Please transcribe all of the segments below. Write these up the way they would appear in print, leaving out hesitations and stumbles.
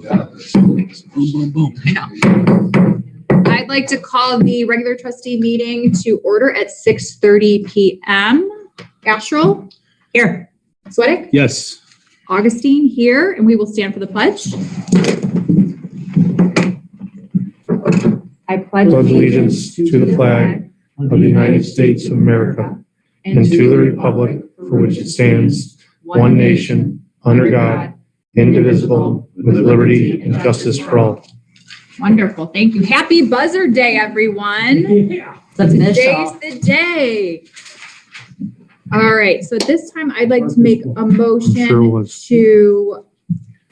Boom, boom, boom. I know. I'd like to call the regular trustee meeting to order at 6:30 p.m. Astral? Here. Sweattick? Yes. Augustine here, and we will stand for the pledge. I pledge allegiance to the flag of the United States of America and to the republic for which it stands, one nation, under God, indivisible, with liberty and justice for all. Wonderful. Thank you. Happy Buzzer Day, everyone. Today's the day. All right. So at this time, I'd like to make a motion to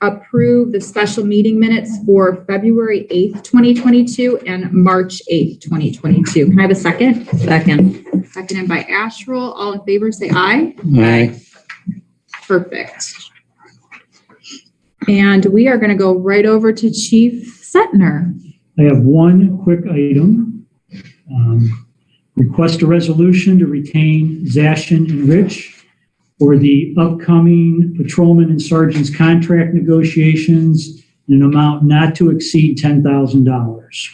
approve the special meeting minutes for February 8th, 2022 and March 8th, 2022. Can I have a second? Second. Seconded by Astral. All in favor, say aye. Aye. Perfect. And we are going to go right over to Chief Setner. I have one quick item. Request a resolution to retain Zashin and Rich for the upcoming patrolman and sergeant's contract negotiations in an amount not to exceed $10,000.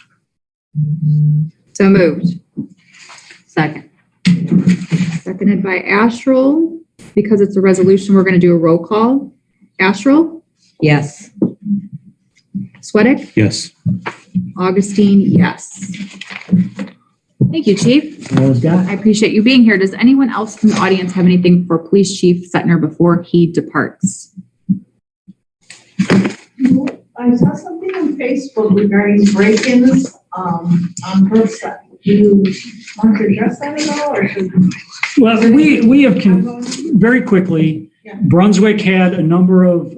So moved. Second. Seconded by Astral. Because it's a resolution, we're going to do a roll call. Astral? Yes. Sweattick? Yes. Augustine? Yes. Thank you, Chief. All I've got. I appreciate you being here. Does anyone else from the audience have anything for Police Chief Setner before he departs? I saw something on Facebook regarding break-ins on curbside. Do you want to address that at all, or should? Well, we have, very quickly, Brunswick had a number of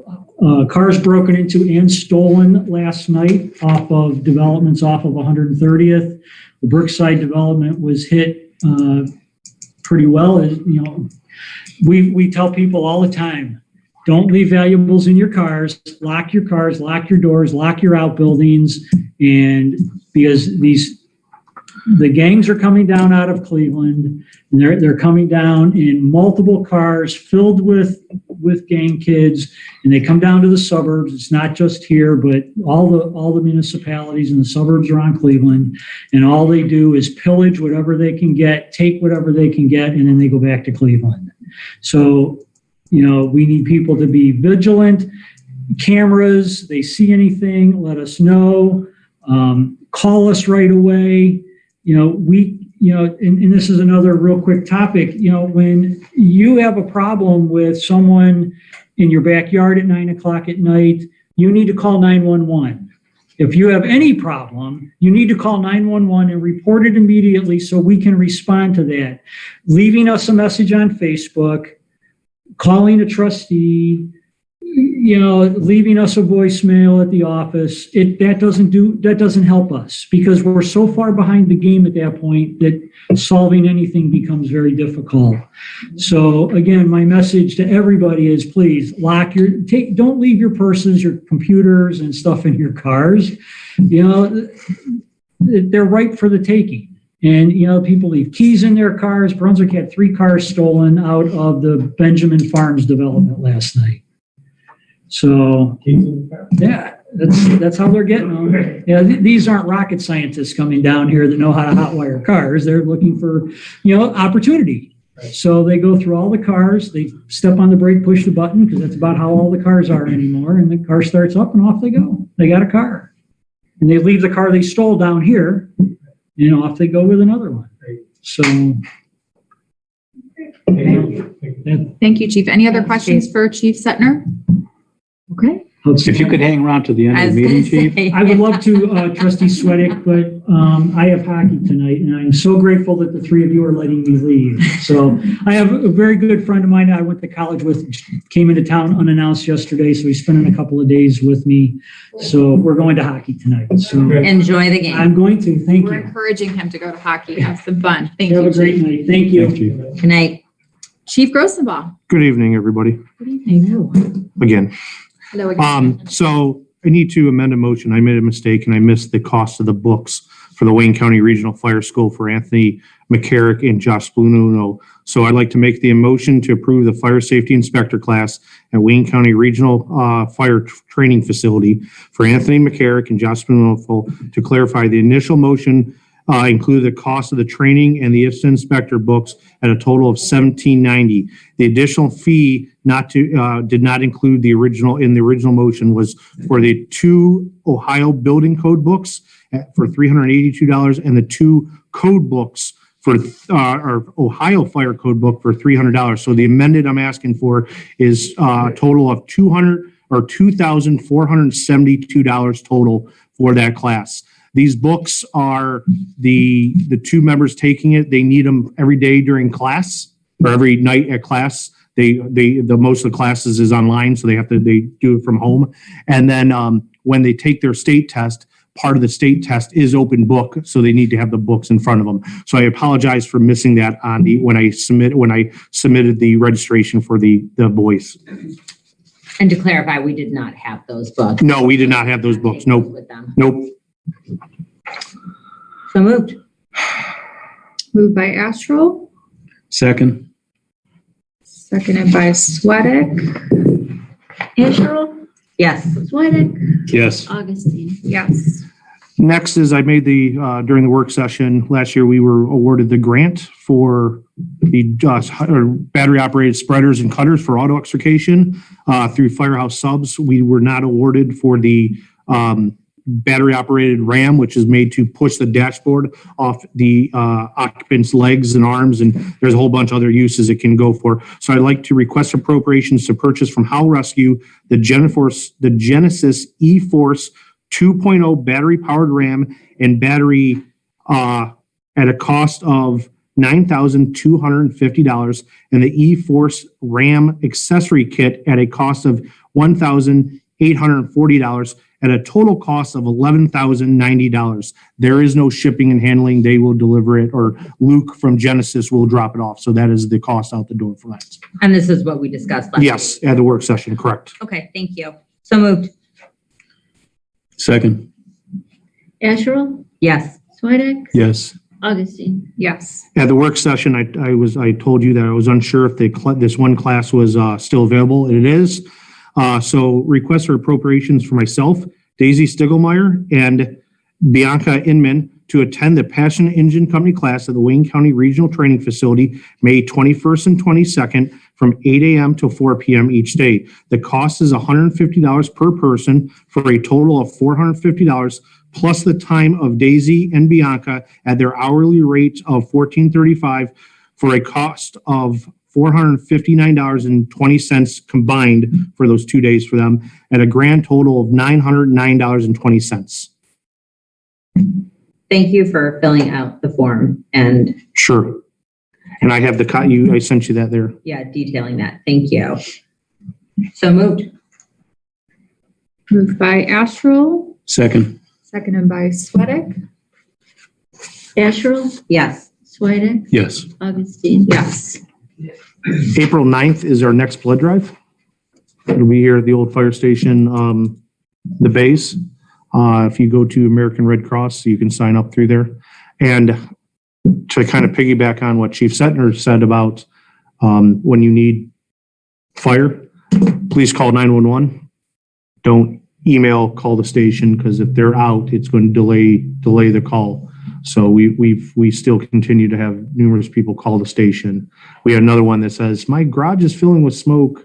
cars broken into and stolen last night off of developments off of 130th. The Brookside development was hit pretty well. You know, we tell people all the time, don't leave valuables in your cars, lock your cars, lock your doors, lock your outbuildings, and because the gangs are coming down out of Cleveland, and they're coming down in multiple cars filled with gang kids, and they come down to the suburbs. It's not just here, but all the municipalities and the suburbs around Cleveland, and all they do is pillage whatever they can get, take whatever they can get, and then they go back to Cleveland. So, you know, we need people to be vigilant. Cameras, they see anything, let us know. Call us right away. And this is another real quick topic. You know, when you have a problem with someone in your backyard at 9:00 at night, you need to call 911. If you have any problem, you need to call 911 and report it immediately so we can respond to that. Leaving us a message on Facebook, calling a trustee, leaving us a voicemail at the office, that doesn't help us, because we're so far behind the game at that point that solving anything becomes very difficult. So again, my message to everybody is, please don't leave your purses, your computers and stuff in your cars. They're ripe for the taking. And, people leave keys in their cars. Brunswick had 3 cars stolen out of the Benjamin Farms development last night. So, yeah, that's how they're getting them. Yeah, these aren't rocket scientists coming down here that know how to hotwire cars. They're looking for, opportunity. So they go through all the cars. They step on the brake, push the button, because that's about how all the cars are anymore. And the car starts up and off they go. They got a car. And they leave the car they stole down here, off they go with another one. So. Thank you, Chief. Any other questions for Chief Setner? Okay. If you could hang around to the end of the meeting, Chief. I would love to, Trustee Sweattick, but I have hockey tonight, and I'm so grateful that the 3 of you are letting me leave. So I have a very good friend of mine I went to college with, came into town unannounced yesterday, so he's spending a couple of days with me. So we're going to hockey tonight. So Enjoy the game. I'm going to. Thank We're you. encouraging him to go to hockey. Have some fun. Thank you. Have a great night. Thank you. Good night. Chief Grossenbaugh. Good evening, everybody. Good evening. Again. Hello again. So I need to amend a motion. I made a mistake and I missed the cost of the books for the Wayne County Regional Fire School for Anthony McCarrick and Josh Bluno. So I'd like to make the motion to approve the fire safety inspector class at Wayne County Regional Fire Training Facility for Anthony McCarrick and Josh Bluno. To clarify, the initial motion included the cost of the training and the IFSA inspector books at a total of $17.90. The additional fee did not include the original motion was for the 2 Ohio building code books for $382 and the 2 code books for our Ohio fire code book for $300. So the amended I'm asking for is a total of $2,472 total for that class. These books are the 2 members taking it. They need them every day during class or every night at class. The most of the classes is online, so they do it from home. And then when they take their state test, part of the state test is open book, so they need to have the books in front of them. So I apologize for missing that on when I submitted the registration for the boys. And to clarify, we did not have those books. No, we did not have those books. Nope. With them. Nope. So moved. Moved by Astral, Second. seconded by Sweattick. Astral, Yes. Sweattick, Yes. Augustine. Yes. Next is I made during the work session last year, we were awarded the grant for the battery operated spreaders and cutters for auto extrication through Firehouse Subs. We were not awarded for the battery operated ram, which is made to push the dashboard off the occupant's legs and arms. And there's a whole bunch of other uses it can go for. So I'd like to request appropriations to purchase from Howe Rescue the Genesis E-Force 2.0 battery powered ram and battery at a cost of $9,250 and the E-Force ram accessory kit at a cost of $1,840 at a total cost of $11,090. There is no shipping and handling. They will deliver it, or Luke from Genesis will drop it off. So that is the cost out the door for that. And this is what we discussed last week. Yes, at the work session, correct. Okay, thank you. So moved. Second. Astral, Yes. Sweattick, Yes. Augustine. Yes. At the work session, I told you that I was unsure if this one class was still available. It is. So request for appropriations for myself, Daisy Stiglmeyer, and Bianca Inman to attend the Passion Engine Company class at the Wayne County Regional Training Facility, May 21st and 22nd from 8 a.m. to 4 p.m. each day. The cost is $150 per person for a total of $450 plus the time of Daisy and Bianca at their hourly rate of $14.35 for a cost of $459.20 combined for those 2 days for them at a grand total of $909.20. Thank you for filling out the form and Sure. And I have I sent you that there. detailing that. Thank you. So moved. Moved by Astral, Second. seconded by Sweattick. Astral, Yes. Sweattick, Yes. Augustine. Yes. April 9th is our next blood drive. It'll be here at the old fire station, the base. If you go to American Red Cross, you can sign up through there. And to kind of piggyback on what Chief Setner said about when you need fire, please call 911. Don't call the station, because if they're out, it's going to delay the call. So we still continue to have numerous people call the station. We had another one that says, my garage is filling with smoke.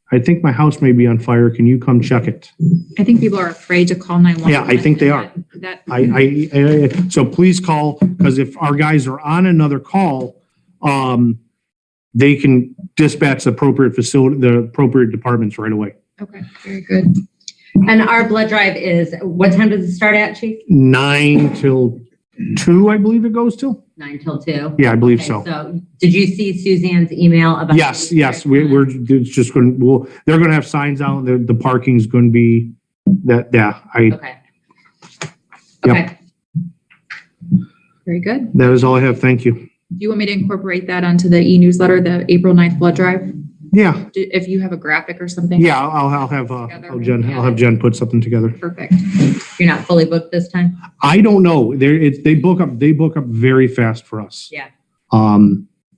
I think my house may be on fire. Can you come check it? I think people are afraid to call 911. Yeah, I think they are. So please call, because if our guys are on another call, they can dispatch the appropriate facility, the appropriate departments right away. Okay, very good. And our blood drive is, what time does it start at, Chief? 9 till 2, I believe it goes till. 9 till 2? Yeah, I believe Okay, so. So did you see Suzanne's email about? Yes, we're just going to, they're going to have signs out. The parking's going to be that, yeah, Okay. Okay. Very good. That is all I have. Thank you. Do you want me to incorporate that onto the e-newsletter, the April 9th blood drive? Yeah, if you have a graphic or something? yeah, I'll have Jen put something together. Perfect. You're not fully booked this time? I don't know. They book up very fast for us. Yeah.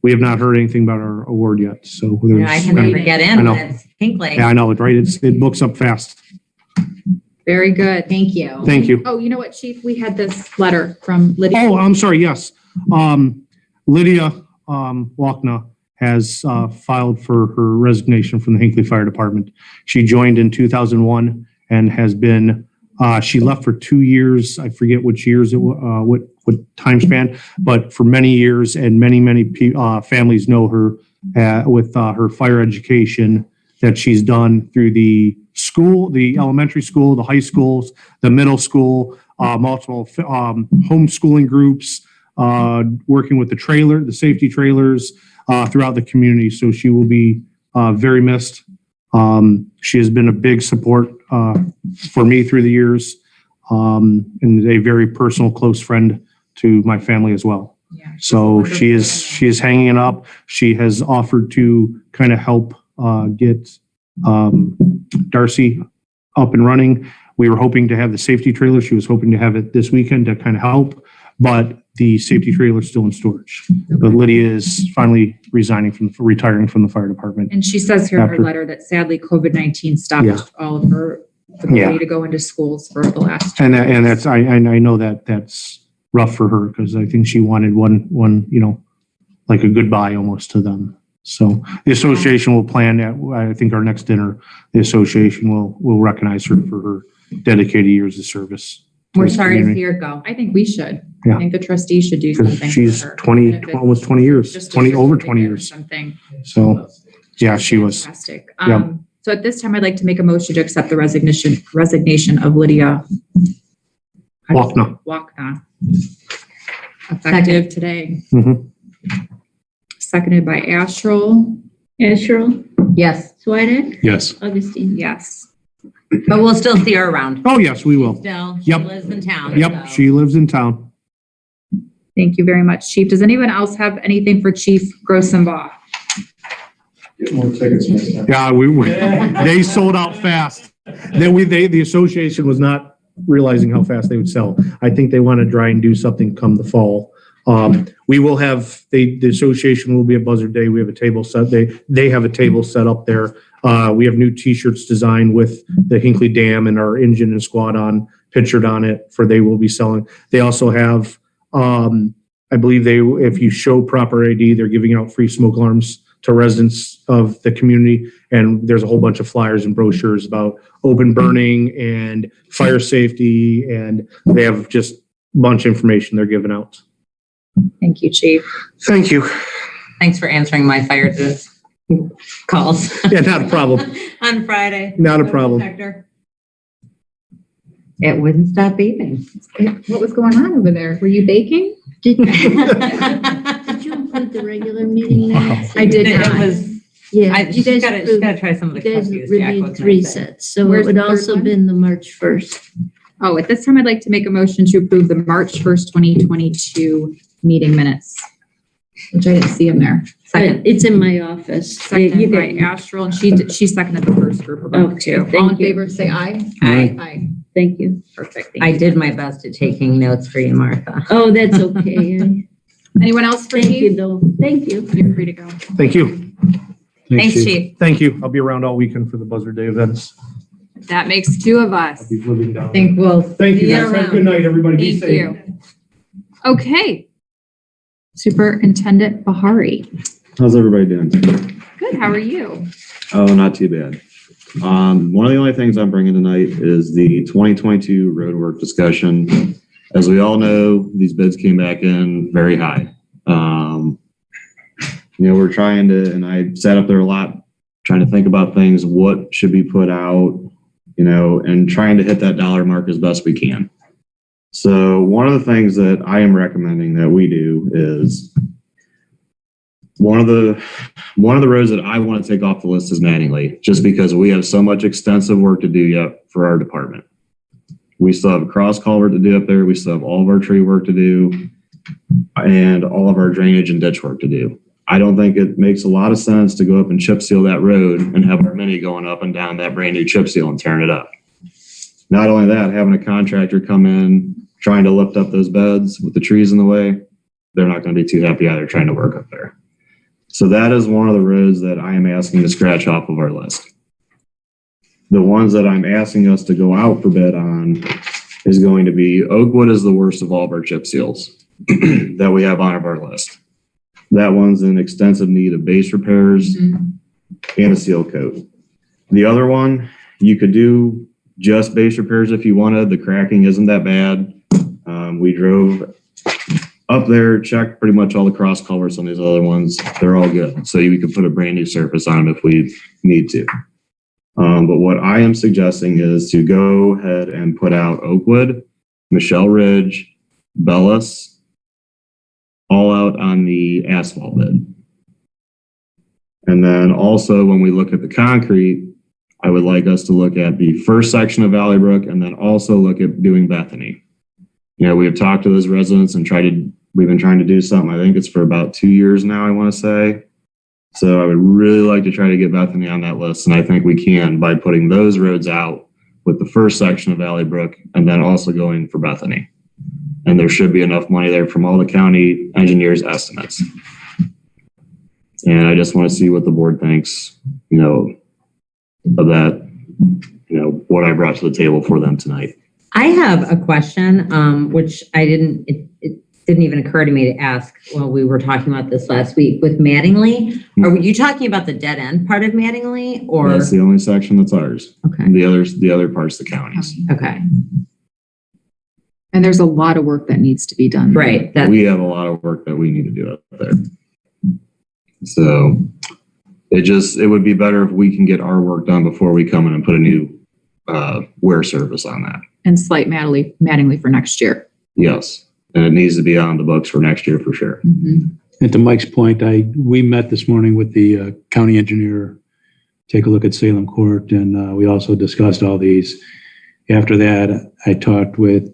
We have not heard anything about our award yet, so there's. I can never get I in, know. but it's Hinckley. Yeah, I know it, right? It books up fast. Very good. Thank you. Thank you. Oh, you know what, Chief? We had this letter from Lydia. Oh, I'm sorry. Yes. Lydia Walkna has filed for her resignation from the Hinckley Fire Department. She joined in 2001 and has been, she left for 2 years. I forget which years, what time span, but for many years, and many families know her with her fire education that she's done through the school, the elementary school, the high schools, the middle school, multiple homeschooling groups, working with the safety trailers throughout the community. So she will be very missed. She has been a big support for me through the years, and a very personal, close friend to my family as well. Yeah. So she is hanging it up. She has offered to kind of help get Darcy up and running. We were hoping to have the safety trailer. She was hoping to have it this weekend to kind of help, but the safety trailer is still in storage. But Lydia is finally retiring from the fire department. And she says here in her After- letter that sadly COVID-19 stopped Yeah. all of her ability to go into schools for the last. And that's, I know that that's rough for her, because I think she wanted one, like a goodbye almost to them. So the association will plan at, I think, our next dinner, the association will recognize her for her dedicated years of service. We're sorry to see her go. I think we should. Yeah. I think the trustees should do Because something. she's for her. 20, Even if it's almost 20 years, just a 20, over 20 certificate or years. Something. So, yeah, she was. Fantastic. Yep. So at this time, I'd like to make a motion to accept the resignation of Lydia Walkna. Effective today. Mhm. Seconded by Astral. Asherle, Yes, Swedek, Yes. Augustine. Yes. but we'll still see her around. Oh, yes, we will. Still, she Yep. lives in town. Yep, so. she lives in town. Thank you very much, Chief. Does anyone else have anything for Chief Grossenbach? Yeah, they sold out fast. The association was not realizing how fast they would sell. I think they want to try and do something come the fall. We will have, the association will be at Buzzard Day. We have a table set. They have a table set up there. We have new t-shirts designed with the Hinckley Dam and our engine and squad pictured on it they will be selling. They also have, I believe if you show proper ID, they're giving out free smoke alarms to residents of the community. And there's a whole bunch of flyers and brochures about open burning and fire safety. And they have just a bunch of information they're giving out. Thank you, Chief. Thank you. Thanks for answering my fire calls. Yeah, not a problem. On Friday. Not a problem. It wouldn't stop beeping. What was going on over there? Were you baking? Did you include the regular meeting minutes? I did It not. was, Yeah, you she's guys gotta approved, try some of the you guys cookies. Jack reviewed was 3 nice. sets, so Where's it would the third also one? been the March 1st. Oh, at this time, I'd like to make a motion to approve the March 1st, 2022 meeting minutes, which I didn't see in there. Second. It's in my office. Seconded by Astral, and she seconded the first group of them Okay, too. thank All in you. favor, say aye. Aye. Aye. Thank you. Perfect. Thank I you. did my best at taking notes for you, Martha. Oh, that's okay. Anyone else for Thank you, Chief? though. Thank you. You're free to go. Thank you. Thanks, Chief. Thank you. I'll be around all weekend for the Buzzard Day events. That makes 2 of us. I'll be living down. I think we'll. Thank you, see guys. Have a around. good night, everybody. Be Thank safe. you. Okay. Superintendent Bahari. How's everybody doing? Good, how are you? Oh, not too bad. One of the only things I'm bringing tonight is the 2022 roadwork discussion. As we all know, these bids came back in very high. We're trying to, and I sat up there a lot, trying to think about things, what should be put out, and trying to hit that dollar mark as best we can. So one of the things that I am recommending that we do is one of the roads that I want to take off the list is Mattingly, just because we have so much extensive work to do yet for our department. We still have a cross culvert to do up there. We still have all of our tree work to do and all of our drainage and ditch work to do. I don't think it makes a lot of sense to go up and chip seal that road and have our mini going up and down that brand new chip seal and tearing it up. Not only that, having a contractor come in, trying to lift up those beds with the trees in the way, they're not going to be too happy either trying to work up there. So that is one of the roads that I am asking to scratch off of our list. The ones that I'm asking us to go out for bid on is going to be Oakwood is the worst of all of our chip seals that we have on our list. That one's in extensive need of base repairs and a seal coat. The other one, you could do just base repairs if you wanted. The cracking isn't that bad. We drove up there, checked pretty much all the cross culverts on these other ones. They're all good. So we could put a brand new surface on them if we need to. But what I am suggesting is to go ahead and put out Oakwood, Michelle Ridge, Bellis, all out on the asphalt bid. And then also when we look at the concrete, I would like us to look at the first section of Valley Brook and then also look at doing Bethany. You know, we have talked to those residents and we've been trying to do something. I think it's for about 2 years now, I want to say. So I would really like to try to get Bethany on that list. And I think we can by putting those roads out with the first section of Valley Brook and then also going for Bethany. And there should be enough money there from all the county engineers' estimates. And I just want to see what the board thinks, you know, of that, you know, what I brought to the table for them tonight. I have a question, which it didn't even occur to me to ask while we were talking about this last week with Mattingly. Are you talking about the dead end part of Mattingly or? That's the only section that's ours. Okay. And the other part's the county's. Okay. And there's a lot of work that needs to be done. Right. We have a lot of work that we need to do up there. So it would be better if we can get our work done before we come in and put a new wear surface on that. And slight Mattingly for next year. Yes. And it needs to be on the books for next year for sure. And to Mike's point, we met this morning with the county engineer, take a look at Salem Court, and we also discussed all these. After that, I talked with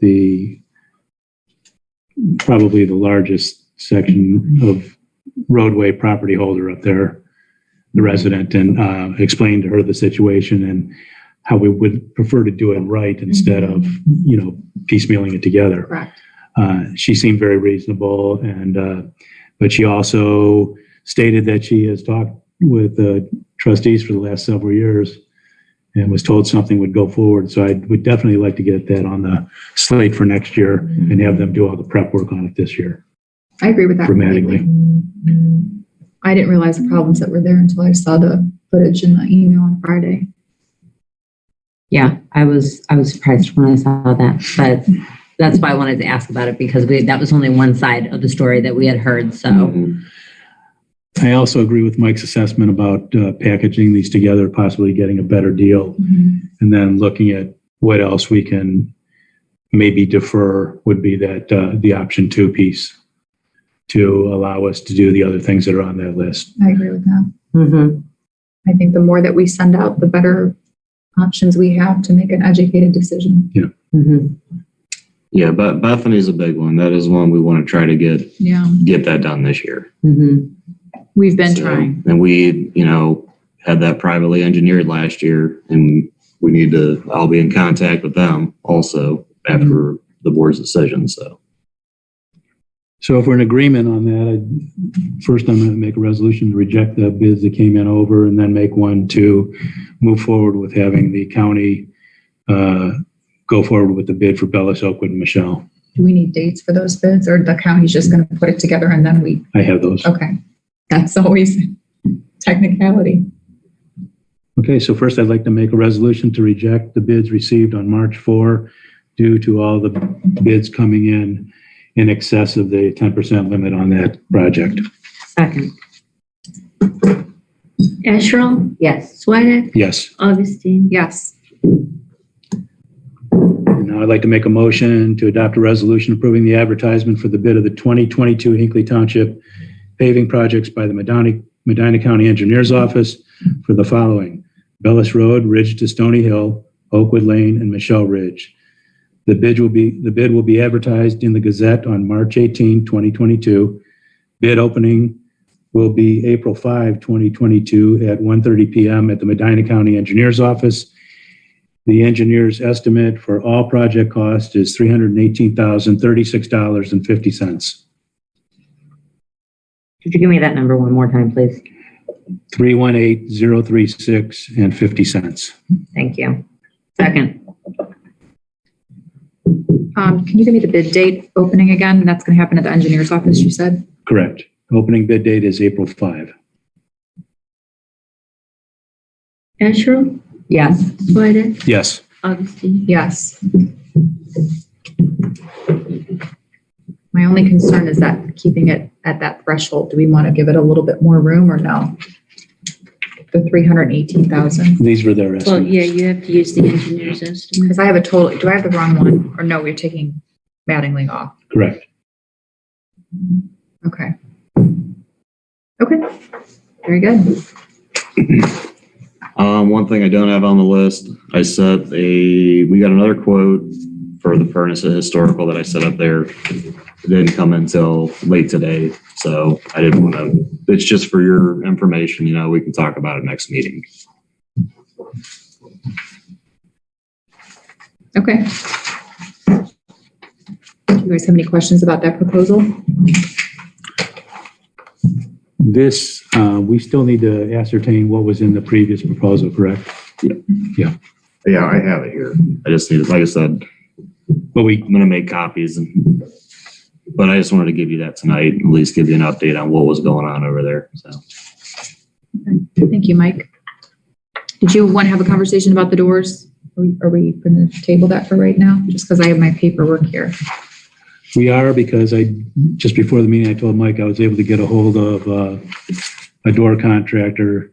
probably the largest section of roadway property holder up there, the resident, and explained to her the situation and how we would prefer to do it right instead of, you know, piecemealing it together. Correct. She seemed very reasonable, and but she also stated that she has talked with trustees for the last several years and was told something would go forward. So I would definitely like to get that on the slate for next year and have them do all the prep work on it this year. I agree with that. Dramatically. I didn't realize the problems that were there until I saw the footage in the email on Friday. Yeah, I was surprised when I saw that, but that's why I wanted to ask about it because that was only one side of the story that we had heard. So I also agree with Mike's assessment about packaging these together, possibly getting a better deal, and then looking at what else we can maybe defer would be that the option 2 piece to allow us to do the other things that are on that list. I agree with that. I think the more that we send out, the better options we have to make an educated decision. Yeah, but Bethany's a big one. That is one we want to try to get that done this year. We've been trying. And we, you know, had that privately engineered last year, and we need to, I'll be in contact with them also after the board's decision. So if we're in agreement on that, first I'm going to make a resolution to reject the bids that came in over, and then make one to move forward with having the county go forward with the bid for Bellis, Oakwood, and Michelle. Do we need dates for those bids, or the county's just going to put it together and then I have those. Okay. That's always technicality. Okay, so first I'd like to make a resolution to reject the bids received on March 4 due to all the bids coming in excess of the 10% limit on that project. Second. Asherle? Yes. Swedek? Yes. Augustine? Yes. Now I'd like to make a motion to adopt a resolution approving the advertisement for the bid of the 2022 Hinckley Township paving projects by the Medina County Engineers Office for the following: Bellis Road, Ridge to Stoney Hill, Oakwood Lane, and Michelle Ridge. The bid will be advertised in the Gazette on March 18, 2022. Bid opening will be April 5, 2022 at 1:30 PM at the Medina County Engineer's Office. The engineer's estimate for all project cost is $318,036.50. Could you give me that number one more time, please? 318,036 and 50 cents. Thank you. Second. Can you give me the bid date opening again? That's going to happen at the engineer's office, you said? Correct. Opening bid date is April 5. Asherle, Yes. Swedek, Yes. Augustine. Yes. My only concern is that keeping it at that threshold, do we want to give it a little bit more room or no? The 318,000? These were their Well, estimates. yeah, you have to use the engineer's estimate. Because I have a total, do I have the wrong one? Or no, we're taking Mattingly off? Correct. Okay. Okay. Very good. One thing I don't have on the list, we got another quote for the furnace at Historical that I set up there. It didn't come until late today, so I didn't want to, it's just for your information, we can talk about it next meeting. Okay. Do you guys have any questions about that proposal? This, we still need to ascertain what was in the previous proposal, correct? Yeah, I have it here. I just need, like I said, But I'm going to make copies, but I just wanted to give you that tonight, at least give you an update on what was going on over there. So Okay. Thank you, Mike. Did you want to have a conversation about the doors? Are we going to table that for right now? Just because I have my paperwork here. we are, because just before the meeting, I told Mike I was able to get a hold of a door contractor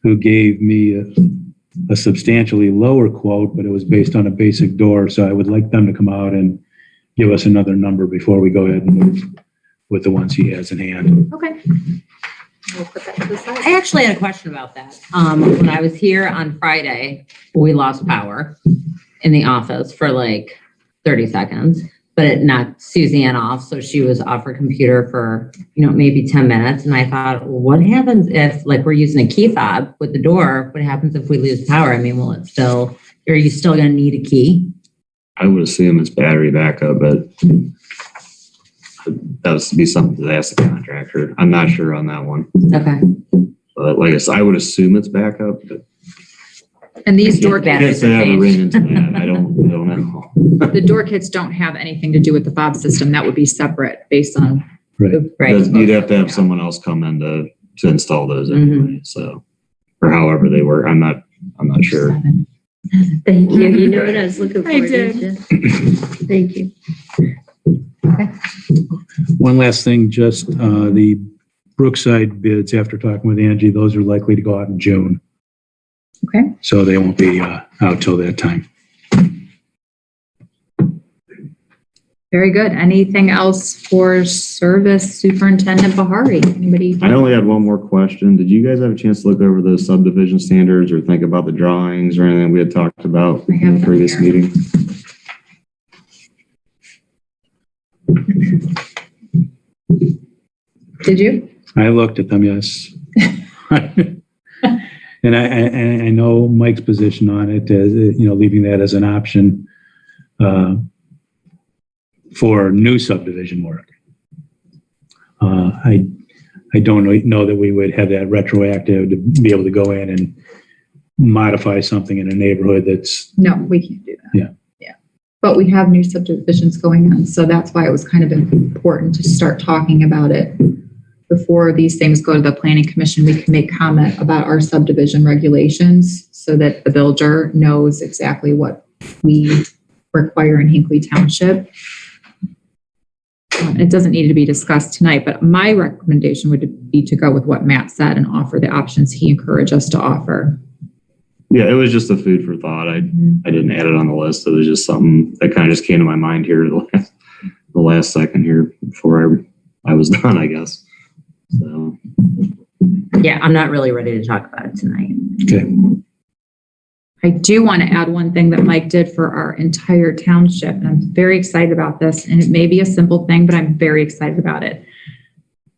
who gave me a substantially lower quote, but it was based on a basic door. So I would like them to come out and give us another number before we go ahead and move with the ones he has in hand. Okay. We'll put that to the side. I actually had a question about that. When I was here on Friday, we lost power in the office for like 30 seconds, but it knocked Suzanne off. So she was off her computer for, maybe 10 minutes. And I thought, well, what happens if we're using a key fob with the door? What happens if we lose power? I mean, are you still going to need a key? I would assume it's battery backup, but that would be something to ask the contractor. I'm not sure on that one. Okay. But like I said, I would assume it's backup, but And these door I can't kits, say I haven't ran into that. I don't know. the door kits don't have anything to do with the fob system. That would be separate based on. Right. Right. You'd have to have someone else come in to install those anyway, so, or however they work. I'm not sure. Thank you. You know what I was looking for, I didn't you? Thank you. One last thing, just the Brookside bids, after talking with Angie, those are likely to go out in June. Okay. So they won't be out till that time. Very good. Anything else for Service Superintendent Bahari? Anybody? I only had one more question. Did you guys have a chance to look over those subdivision standards or think about the drawings or anything we had talked about I have in the them previous here. meeting? Did you? I looked at them, yes. And I know Mike's position on it, leaving that as an option for new subdivision work. I don't know that we would have that retroactive to be able to go in and modify something in a neighborhood that's. No, we can't do that. Yeah. Yeah. But we have new subdivisions going on, so that's why it was kind of important to start talking about it. Before these things go to the planning commission, we can make comment about our subdivision regulations so that the builder knows exactly what we require in Hinckley Township. It doesn't need to be discussed tonight, but my recommendation would be to go with what Matt said and offer the options he encouraged us to offer. Yeah, it was just a food for thought. I didn't add it on the list. It was just something that kind of just came to my mind here the last second here before I was done, I guess. So. Yeah, I'm not really ready to talk about it tonight. Okay. I do want to add one thing that Mike did for our entire township, and I'm very excited about this, and it may be a simple thing, but I'm very excited about it.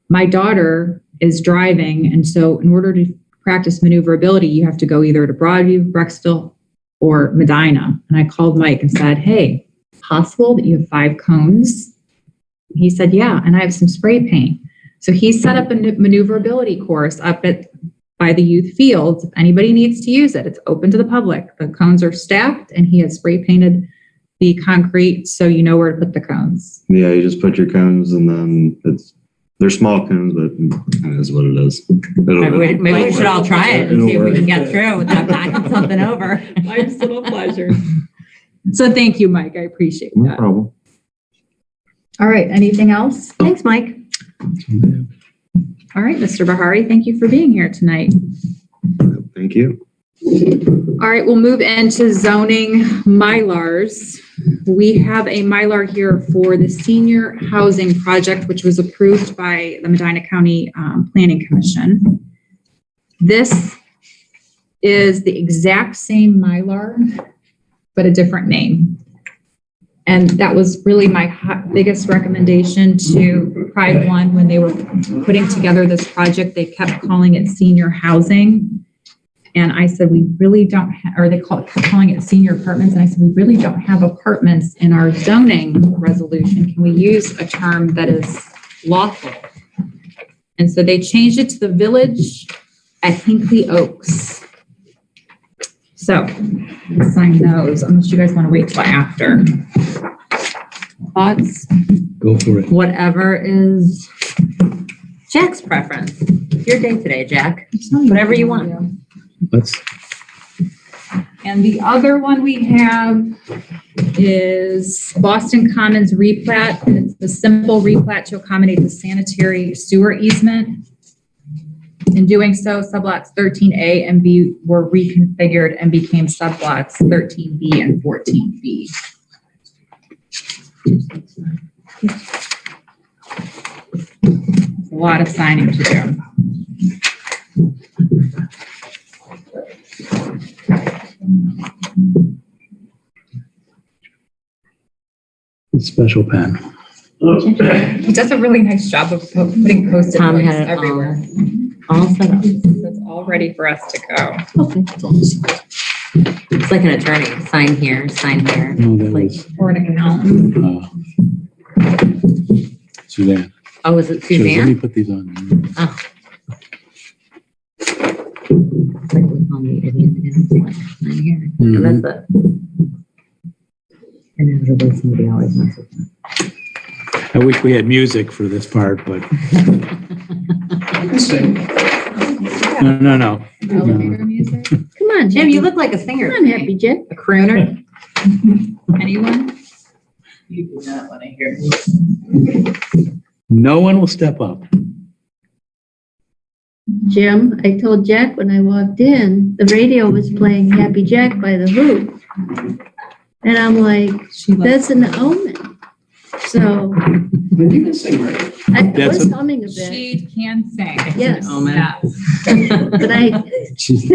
My daughter is driving. And so in order to practice maneuverability, you have to go either to Broadview, Brecksville, or Medina. And I called Mike and said, hey, possible that you have 5 cones? He said, yeah, and I have some spray paint. So he set up a maneuverability course by the youth fields. If anybody needs to use it, it's open to the public. The cones are stacked and he has spray painted the concrete so you know where to put the cones. Yeah, you just put your cones and then they're small cones, but it is what it is. Maybe we should all try it and see if we can get through without knocking something over. My absolute pleasure. So thank you, Mike. I appreciate No that. problem. All right. Anything else? Thanks, Mike. All right, Mr. Bahari, thank you for being here tonight. Thank you. All right, we'll move into zoning Mylars. We have a Mylar here for the senior housing project, which was approved by the Medina County Planning Commission. This is the exact same Mylar, but a different name. And that was really my biggest recommendation to Pride One when they were putting together this project. They kept calling it senior housing. And I said, we really don't or they kept calling it senior apartments. And I said, we really don't have apartments in our zoning resolution. Can we use a term that is lawful? And so they changed it to the Village at Hinckley Oaks. So sign those, unless you guys want to wait till after. Thoughts? Go for it. Whatever is Jack's preference. Your day today, Jack. Whatever you want. And the other one we have is Boston Commons Re-Plat. It's the simple Re-Plat to accommodate the sanitary sewer easement. In doing so, sublots 13A and B were reconfigured and became sublots 13B and 14B. A lot of signing to do. Special pen. He does a really nice job of putting post-it Tom notes had it everywhere. all set up. So it's all ready for us to go. Okay. It's like an attorney. Sign here, sign here. No, that Like, was Or an accountant. Suzanne. oh, is it Sure, let me Suzanne? put these on. Oh. It's like we call me idiot. It's like, sign here. Mhm. And that's it. Inevitably, somebody always messes up. I wish we had music for this part, but no. Elevator music. Come on, Jim, you look like a singer. Come on, Happy Jack. A crooner. Anyone? You do not want to hear me. No one will step up. Jim, I told Jack when I walked in, the radio was playing Happy Jack by The Who. And I'm like, that's an omen. So You can sing, right? I That's was a- humming a bit, She can sing. Yes. Oh, man. Yes. but I, She's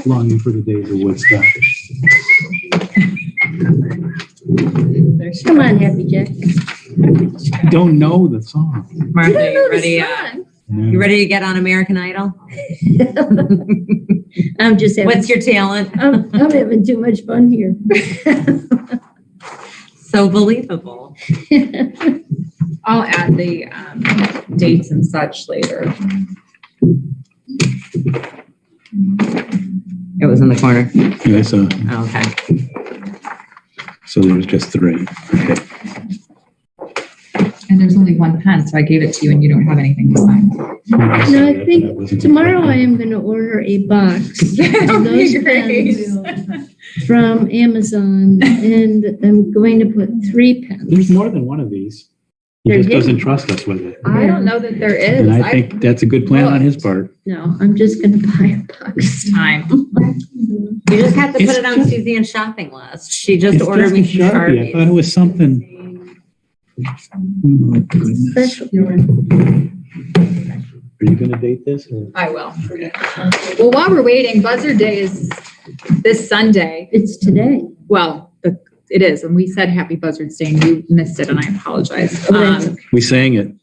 longing for the days of Woodstock. come on, Happy Jack. I don't know the song. Martha, You don't you know ready? the song. You ready to get on American Idol? I'm just having, What's your talent? I'm having too much fun here. So believable. I'll add the dates and such later. It was in the corner. Yeah, so Oh, okay. there was just 3. Okay. And there's only one pen, so I gave it to you and you don't have anything to sign. No, I think tomorrow I am going to order a box of those pens from Amazon, and I'm going to put 3 pens. There's more than one of these. He just doesn't trust us with it. I don't know that there is. And I think that's a good plan on his part. No, I'm just going to buy a box. It's time. You just have to put It's it on just- Suzanne's shopping list. She just It's ordered just me a some Sharpie. I thought it Sharpies. was something. Oh, goodness. Special. Are you gonna date this or? I will. Well, while we're waiting, Buzzard Day is this Sunday. It's today. Well, it is, and we said Happy Buzzard's Day, and you missed it, and I apologize. Oh, that's okay. We sang it.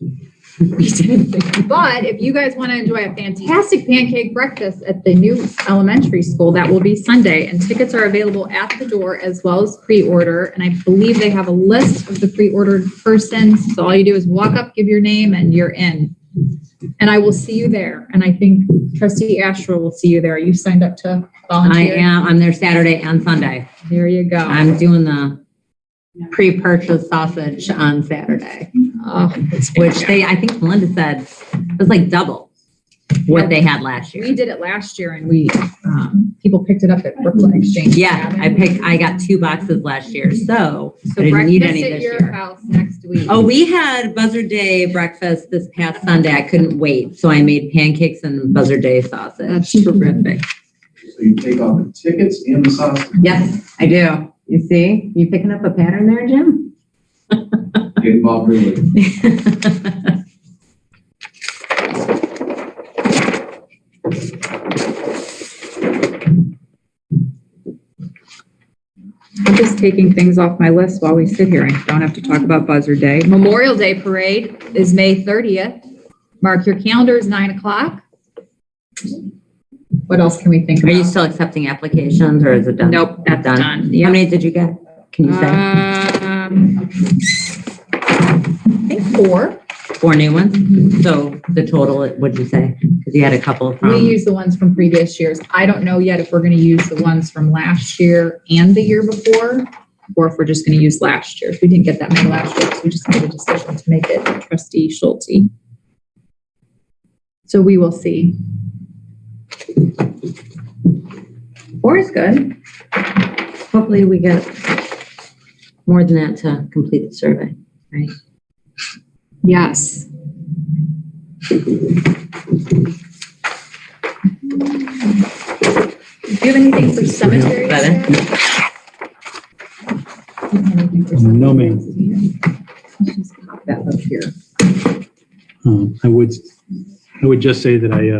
We did. But if you guys want to enjoy a fantastic pancake breakfast at the new elementary school, that will be Sunday, and tickets are available at the door as well as pre-order. And I believe they have a list of the pre-ordered persons. So all you do is walk up, give your name, and you're in. And I will see you there. And I think Trustee Asher will see you there. You signed up to volunteer? I am. I'm there Saturday and Sunday. There you go. I'm doing the pre-purchased sausage on Saturday, Oh, which I think Melinda said it was like double what they had last year. we did it last year, and people picked it up at Brooklyn Exchange. Yeah, I got 2 boxes last year, so So I didn't need breakfast any at this your year. house next week. Oh, we had Buzzard Day breakfast this past Sunday. I couldn't wait, so I made pancakes and Buzzard Day sausage. That's terrific. So you take off the tickets and the sausage. Yes, I do. You see, you picking up a pattern there, Jim? Get involved really. I'm just taking things off my list while we sit here and don't have to talk about Buzzard Day. Memorial Day Parade is May 30th. Mark your calendars, 9:00. What else can we think Are you about? still accepting applications or is it done? Nope, that's done. How Yep. many did you get? Can you say? I think 4. 4 new ones? So the total, what'd you say? Because you had a couple from. We use the ones from previous years. I don't know yet if we're going to use the ones from last year and the year before, or if we're just going to use last year's. We didn't get that many last year, so we just made a decision to make it Trustee Schulte. So we will see. 4 is good. Hopefully we get more than that to complete the survey, right? Yes. Do you have anything for cemetery? Is that No, ma'am. Let's just pop that up here. I would just say that I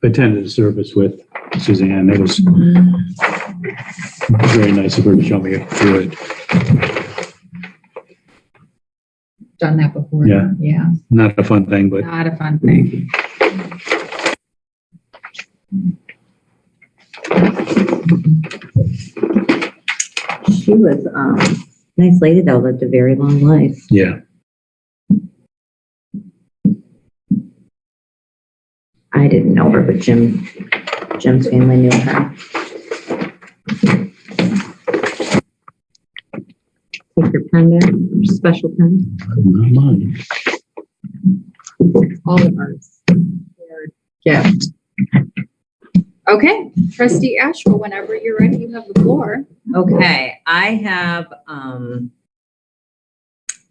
attended a service with Suzanne. It was very nice of her to show me through it. Done that before. Yeah. Yeah, Not a fun thing, but not a fun thing. She was, nice lady though, lived a very long life. yeah. I didn't know her, but Jim's family knew her. Take your pen there, your special pen. Not mine. All of ours. Gift. Okay, Trustee Ashwell, whenever you're ready, you have the floor. Okay, I have,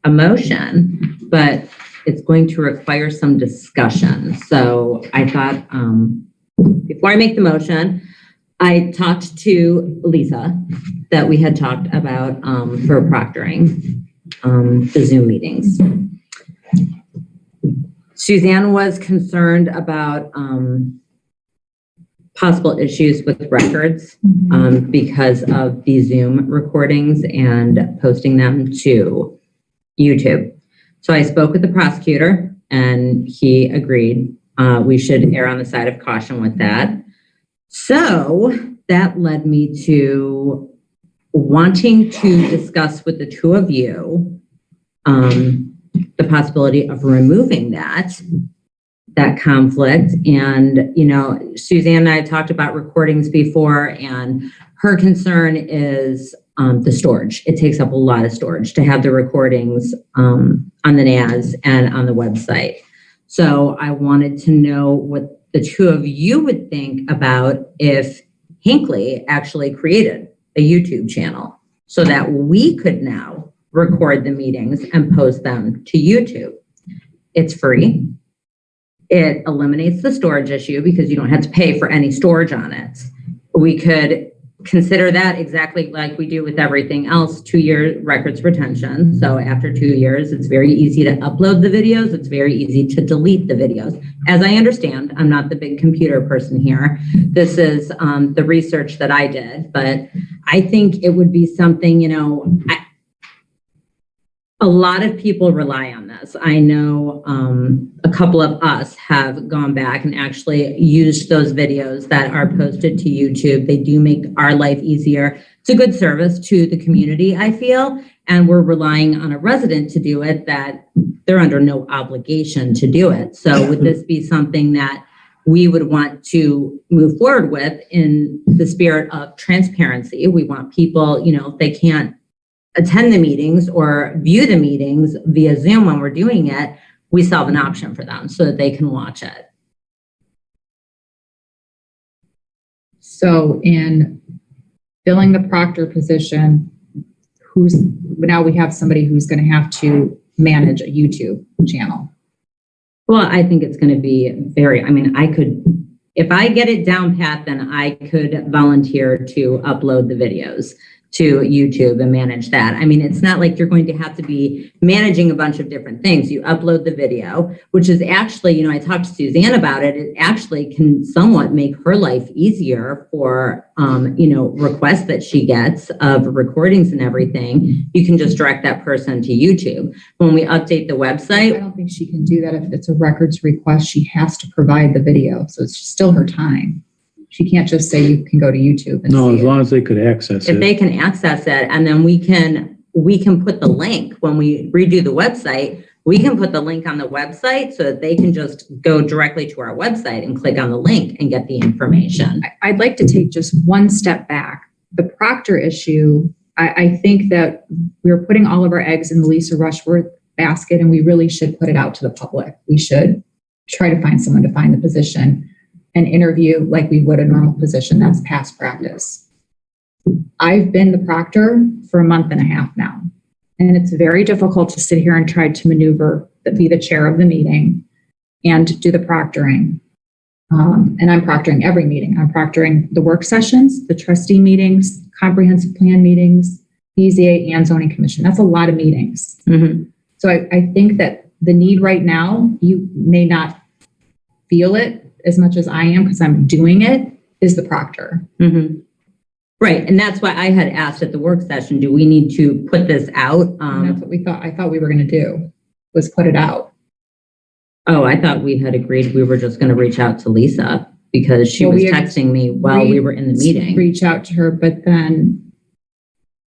a motion, but it's going to require some discussion. So I thought, before I make the motion, I talked to Lisa that we had talked about, for proctoring, the Zoom meetings. Suzanne was concerned about, possible issues with records, because of the Zoom recordings and posting them to YouTube. So I spoke with the prosecutor and he agreed we should err on the side of caution with that. So that led me to wanting to discuss with the two of you the possibility of removing that conflict. And, you know, Suzanne and I have talked about recordings before, and her concern is the storage. It takes up a lot of storage to have the recordings on the NAS and on the website. So I wanted to know what the two of you would think about if Hinckley actually created a YouTube channel so that we could now record the meetings and post them to YouTube. It's free. It eliminates the storage issue because you don't have to pay for any storage on it. We could consider that exactly like we do with everything else, 2-year records retention. So after 2 years, it's very easy to upload the videos. It's very easy to delete the videos. As I understand, I'm not the big computer person here. This is the research that I did, but I think it would be something, you know, A lot of people rely on this. I know a couple of us have gone back and actually used those videos that are posted to YouTube. They do make our life easier. It's a good service to the community, I feel, and we're relying on a resident to do it that they're under no obligation to do it. So would this be something that we would want to move forward with in the spirit of transparency? We want people, if they can't attend the meetings or view the meetings via Zoom when we're doing it, we still have an option for them so that they can watch it. So in filling the proctor position, now we have somebody who's going to have to manage a YouTube channel. Well, I think it's going to be if I get it down pat, then I could volunteer to upload the videos to YouTube and manage that. I mean, it's not like you're going to have to be managing a bunch of different things. You upload the video, which is actually, I talked to Suzanne about it. It actually can somewhat make her life easier for, requests that she gets of recordings and everything. You can just direct that person to YouTube. When we update the website. I don't think she can do that. If it's a records request, she has to provide the video. So it's still her time. She can't just say you can go to YouTube and No, see as long as they could access If it. they can access it, and then we can put the link when we redo the website, we can put the link on the website so that they can just go directly to our website and click on the link and get the information. I'd like to take just one step back. The proctor issue, I think that we're putting all of our eggs in the Lisa Rushworth basket, and we really should put it out to the public. We should try to find someone to find the position and interview like we would a normal position. That's past practice. I've been the proctor for a month and a half now, and it's very difficult to sit here and try to maneuver, be the chair of the meeting and do the proctoring. And I'm proctoring every meeting. I'm proctoring the work sessions, the trustee meetings, comprehensive plan meetings, BZA and zoning commission. That's a lot of meetings. Mm-hmm. So I think that the need right now, you may not feel it as much as I am because I'm doing it, is the proctor. Mm-hmm. Right. And that's why I had asked at the work session, do we need to put this out? And that's what we thought. I thought we were going to do was put it out. Oh, I thought we had agreed we were just going to reach out to Lisa because she was texting me while we were in the meeting. Reach out to her, but then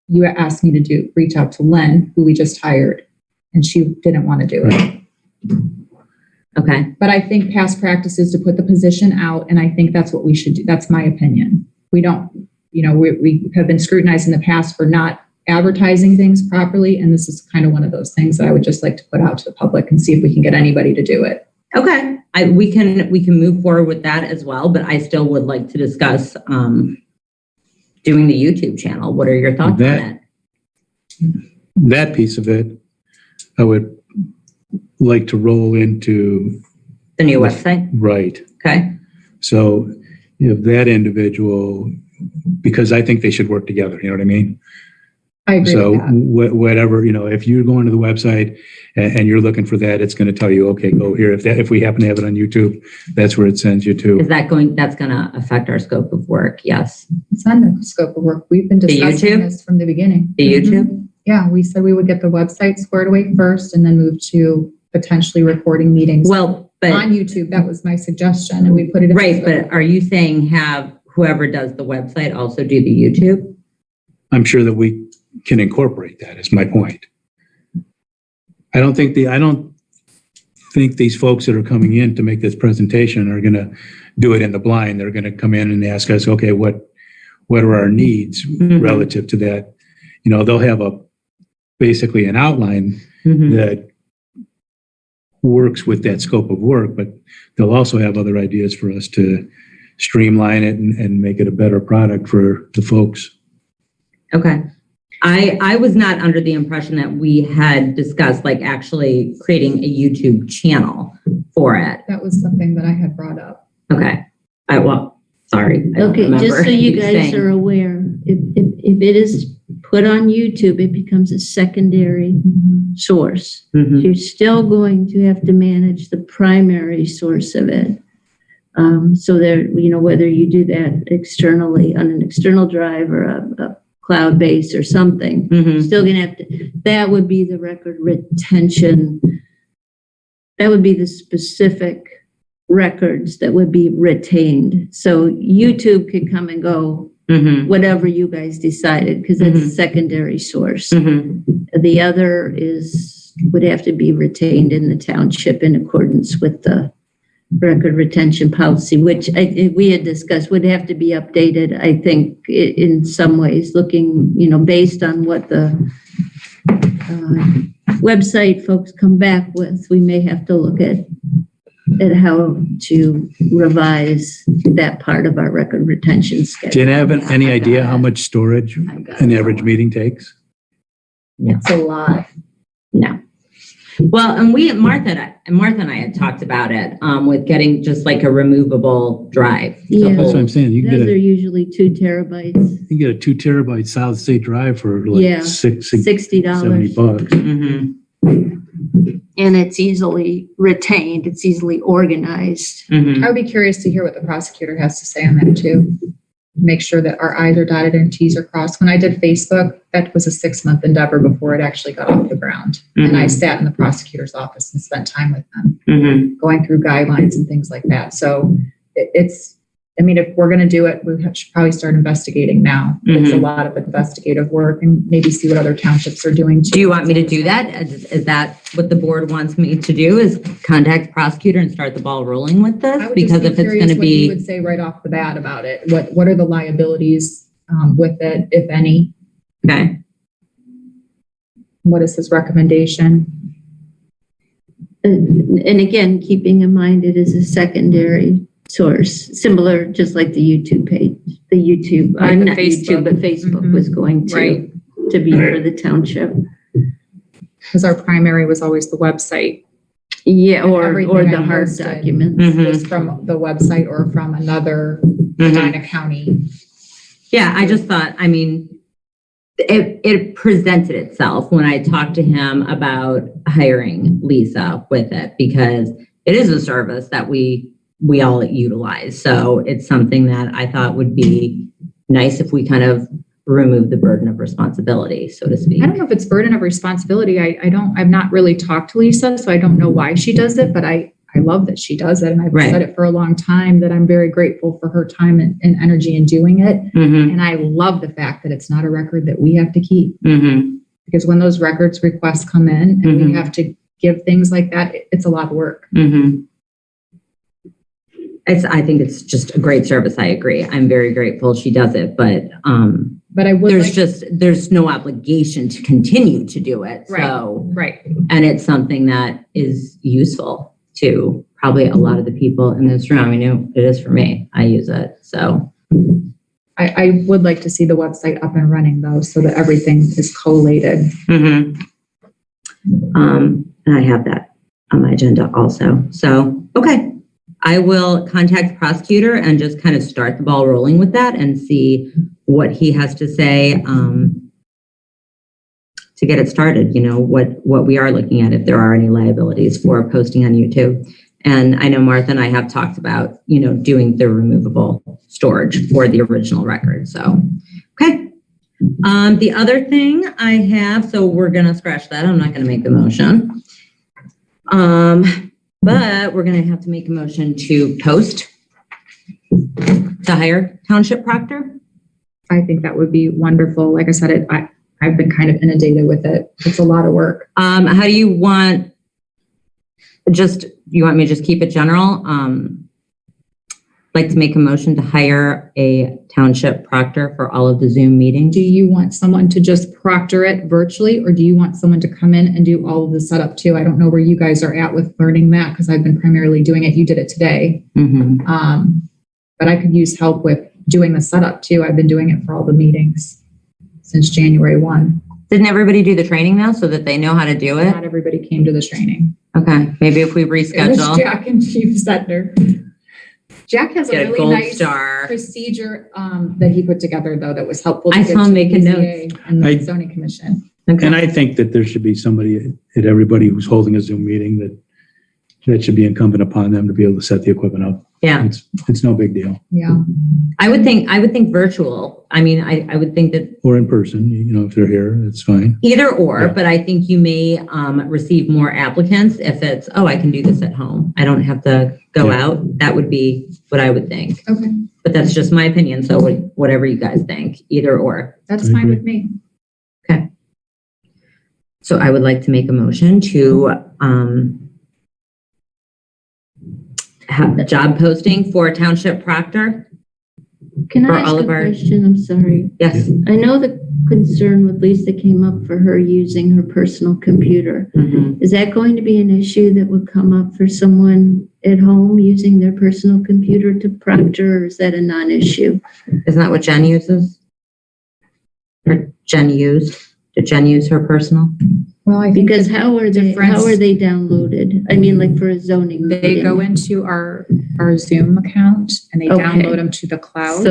you asked me to reach out to Lynn, who we just hired, and she didn't want to do it. Okay. But I think past practice is to put the position out, and I think that's what we should do. That's my opinion. We don't, we have been scrutinized in the past for not advertising things properly, and this is kind of one of those things that I would just like to put out to the public and see if we can get anybody to do it. Okay. We can move forward with that as well, but I still would like to discuss doing the YouTube channel. What are your thoughts on it? That piece of it, I would like to roll into The new website? right. Okay. So if that individual, because I think they should work together, you know what I mean? I agree So with that. whatever, if you're going to the website and you're looking for that, it's going to tell you, okay, go here. If we happen to have it on YouTube, that's where it sends you to. Is that's going to affect our scope of work? Yes. It's on the scope of work. We've been discussing YouTube? this from the beginning. The YouTube? Yeah, we said we would get the website squared away first and then move to potentially recording meetings Well, but on YouTube. That was my suggestion, and we put it in. right. But are you saying have whoever does the website also do the YouTube? I'm sure that we can incorporate that, is my point. I don't think these folks that are coming in to make this presentation are going to do it in the blind. They're going to come in and ask us, okay, what are our needs relative to that? They'll have basically an outline that works with that scope of work, but they'll also have other ideas for us to streamline it and make it a better product for the folks. Okay. I was not under the impression that we had discussed actually creating a YouTube channel for it. That was something that I had brought up. Okay. Sorry. I don't Okay, just remember so you guys are aware, if it is put on YouTube, it becomes a secondary source. Mhm. You're still going to have to manage the primary source of it. So there, whether you do that externally on an external drive or a cloud-based or something. Mhm. Still gonna have to, that would be the record retention. That would be the specific records that would be retained. So YouTube could come and go, Mhm. whatever you guys decided, because that's a Mhm. secondary source. Mhm. The other would have to be retained in the township in accordance with the record retention policy, which we had discussed would have to be updated, I think, in some ways, looking, based on what the website folks come back with. We may have to look at how to revise that part of our record retention schedule. Do you have any idea how much storage an average meeting takes? It's a lot. No. Well, and Martha and I had talked about it, with getting just like a removable drive. to Yeah. That's what I'm hold. saying. You can Those get are usually 2 terabytes, you can get a 2 terabyte solid state drive for Yeah. like $70 $60. bucks. Mhm. And it's easily retained, it's easily organized. Mhm. I would be curious to hear what the prosecutor has to say on that too. Make sure that our I's are dotted and T's are crossed. When I did Facebook, that was a 6-month endeavor before it actually got off the ground. And I sat in the prosecutor's office and spent time with them, Mhm. going through guidelines and things like that. So if we're going to do it, we should probably start investigating now. It's a lot of investigative work and maybe see what other townships are doing too. Do you want me to do that? Is that what the board wants me to do, is contact the prosecutor and start the ball rolling with I this? would Because just be if it's curious going to what you be, would say right off the bat about it. What are the liabilities with it, if any? okay, What is his recommendation? And again, keeping in mind it is a secondary source, similar, just like the YouTube page, Like the not Facebook. YouTube, but Facebook Mhm. was going Right. to be for the township. Because our primary was always the website. Yeah, or Everything the I hard posted. documents. Mhm. Was from the website or from another Medina County. yeah, I just thought, I mean, it presented itself when I talked to him about hiring Lisa with it, because it is a service that we all utilize. So it's something that I thought would be nice if we kind of remove the burden of responsibility, so to speak. I don't know if it's burden of responsibility. I've not really talked to Lisa, so I don't know why she does it, but I love that she does it. And I've Right. said it for a long time that I'm very grateful for her time and energy in doing it. Mhm. And I love the fact that it's not a record that we have to keep, Mhm. because when those records requests come in and Mhm. we have to give things like that, it's a lot of work. Mhm. I think it's just a great service. I agree. I'm very grateful she does it, but But I would there's no obligation to continue to do it. Right. So, right. and it's something that is useful to probably a lot of the people in this room. I know it is for me. I use it. So, I would like to see the website up and running though, so that everything is collated. and I have that on my agenda also. So, okay. I will contact the prosecutor and just kind of start the ball rolling with that and see what he has to say to get it started. What we are looking at, if there are any liabilities for posting on YouTube. And I know Martha and I have talked about, doing the removable storage for the original record. So, okay. The other thing I have, so we're going to scratch that. I'm not going to make the motion. But we're going to have to make a motion to post to hire township proctor. I think that would be wonderful. Like I said, I've been kind of inundated with it. It's a lot of work. How do you want, you want me to just keep it general? Like to make a motion to hire a township proctor for all of the Zoom meetings? Do you want someone to just proctor it virtually, or do you want someone to come in and do all of the setup too? I don't know where you guys are at with learning that, because I've been primarily doing it. You did it today. Mm-hmm. But I could use help with doing the setup too. I've been doing it for all the meetings since January 1. Didn't everybody do the training now so that they know how to do it? Not everybody came to the training. Okay, maybe if we It was reschedule. Jack and Chief Sender. Jack has Get a a really gold nice star. procedure that he put together though that was helpful. to I give saw him to making the notes. BZA and the Stoney Commission. Okay. And I think that there should be somebody at everybody who's holding a Zoom meeting that that should be incumbent upon them to be able to set the equipment up. Yeah. It's no big deal. Yeah. I would think virtual. I mean, I would think that Or in person, if they're here, it's fine. either or, Yeah. but I think you may receive more applicants if it's, oh, I can do this at home. I don't have to go Yeah. out. That would be what I would think. Okay. But that's just my opinion. So whatever you guys think, either or. That's I fine agree. with me. So I would like to make a motion to have a job posting for Township Proctor. Can For I ask all a of our- question? I'm sorry. Yes. I know the concern with Lisa came up for her using her personal computer. Mhm. Is that going to be an issue that would come up for someone at home using their personal computer to proctor, or is that a non-issue? Isn't that what Jen uses? Or Jen used? Did Jen use her personal? Well, I think Because how are they downloaded? I mean, like for a zoning they meeting. go into our Zoom account and they Okay. download them to the cloud.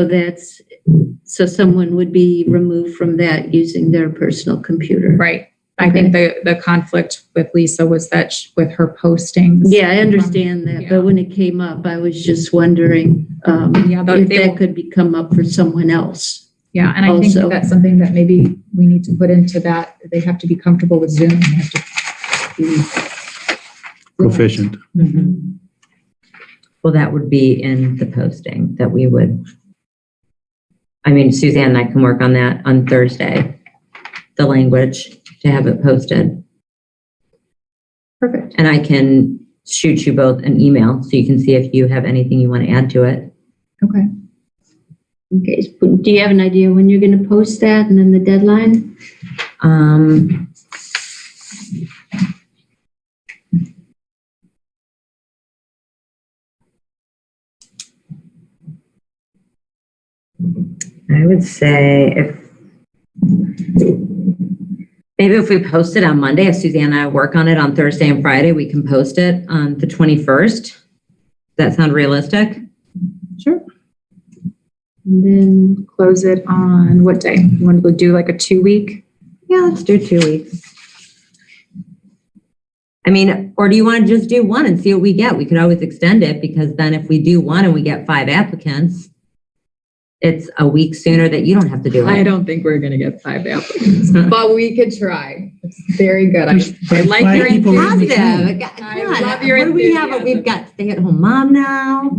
So someone would be removed from that using their personal computer. Right. I think the conflict with Lisa was that with her postings. Yeah, I understand that, Yeah. but when it came up, I was just wondering Yeah, if they that will- could come up for someone else. Yeah, and I think Also- that's something that maybe we need to put into that. They have to be comfortable with Zoom. They have to be Proficient. Well, that would be in the posting that we would. I mean, Suzanne and I can work on that on Thursday, the language to have it posted. Perfect. And I can shoot you both an email so you can see if you have anything you want to add to it. Okay. Okay, so do you have an idea when you're going to post that and then the deadline? I would say if we post it on Monday, if Suzanne and I work on it on Thursday and Friday, we can post it on the 21st. Does that sound realistic? Sure. And then, Close it on what day? You want to do like a 2-week? Yeah, let's do 2 weeks. I mean, or do you want to just do one and see what we get? We could always extend it because then if we do one and we get 5 applicants, it's a week sooner that you don't have to do I it. don't think we're going to get 5 applicants, but we could try. It's very good. I like Five your people in the enthusiasm. Positive. I God, love your what do we have? enthusiasm. We've got stay-at-home mom now.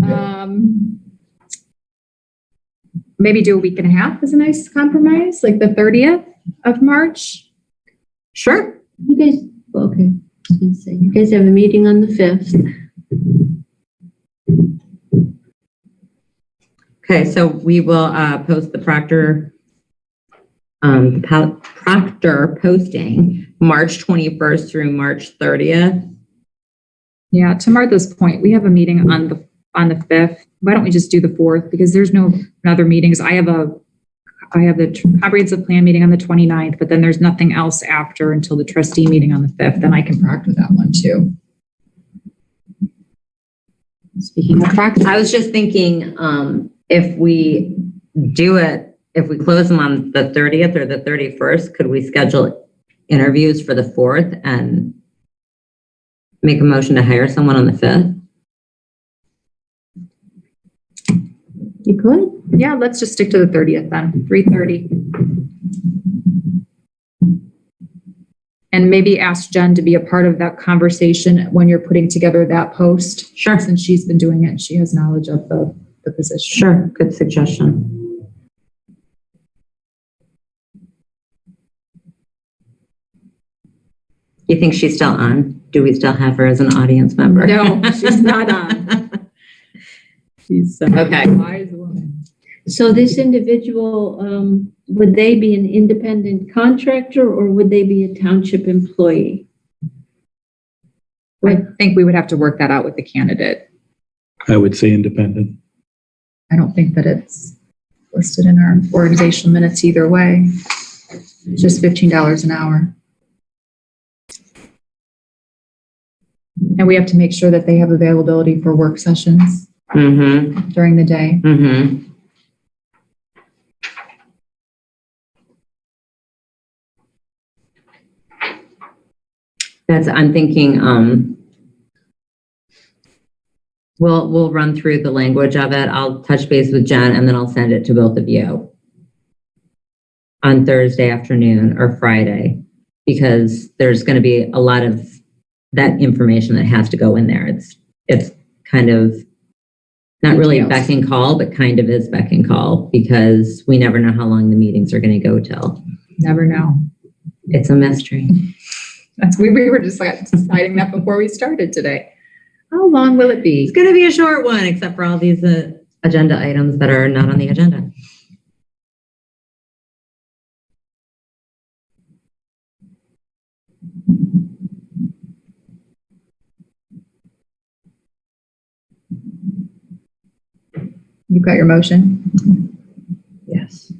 Maybe do a week and a half is a nice compromise, like the 30th of March. Sure. you guys, okay, I was going to say, you guys have a meeting on the 5th. Okay, so we will post the Proctor posting March 21st through March 30th. Yeah, to Martha's point, we have a meeting on the 5th. Why don't we just do the 4th? Because there's no other meetings. I have the comprehensive plan meeting on the 29th, but then there's nothing else after until the trustee meeting on the 5th. Then I can proctor that one too. Speaking of proctor, I was just thinking, if we do it, if we close them on the 30th or the 31st, could we schedule interviews for the 4th and make a motion to hire someone on the 5th? You could? yeah, let's just stick to the 30th then, 3:30. And maybe ask Jen to be a part of that conversation when you're putting together that post. Sure. Since she's been doing it, she has knowledge of the position. Sure, good suggestion. You think she's still on? Do we still have her as an audience member? No, she's not on. She's Okay. wise woman. So this individual, would they be an independent contractor or would they be a township employee? I think we would have to work that out with the candidate. I would say independent. I don't think that it's listed in our organizational minutes either way. It's just $15 an hour. And we have to make sure that they have availability for work sessions Mm-hmm, during the day. mm-hmm. I'm thinking, We'll run through the language of it. I'll touch base with Jen and then I'll send it to both of you on Thursday afternoon or Friday, because there's going to be a lot of that information that has to go in there. It's kind of not really beck and call, but kind of is beck and call, because we never know how long the meetings are going to go till. Never know. It's a mystery. We were just like deciding that before we started today. How long will it be? It's going to be a short one, except for all these agenda items that are not on the agenda. You got your motion? Yes.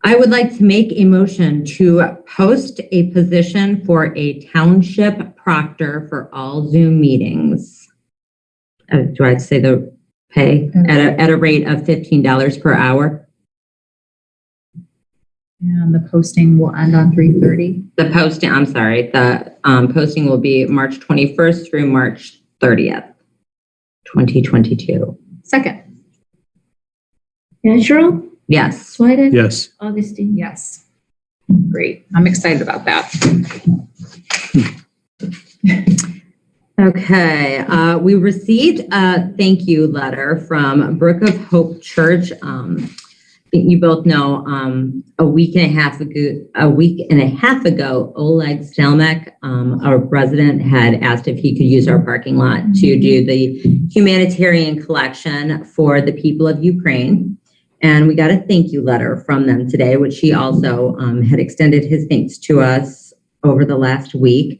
I would like to make a motion to post a position for a township proctor for all Zoom meetings. Do I say the pay at a rate of $15 per hour? And the posting will end on 3:30. The posting will be March 21st through March 30th, 2022. Second. Asherle? Yes. Swedek? Yes. Augustine? Yes. Great. I'm excited about that. Okay, we received a thank you letter from Brook of Hope Church. You both know a week and a half ago, Oleg Stelmek, our resident, had asked if he could use our parking lot to do the humanitarian collection for the people of Ukraine. And we got a thank you letter from them today, which he also had extended his thanks to us over the last week.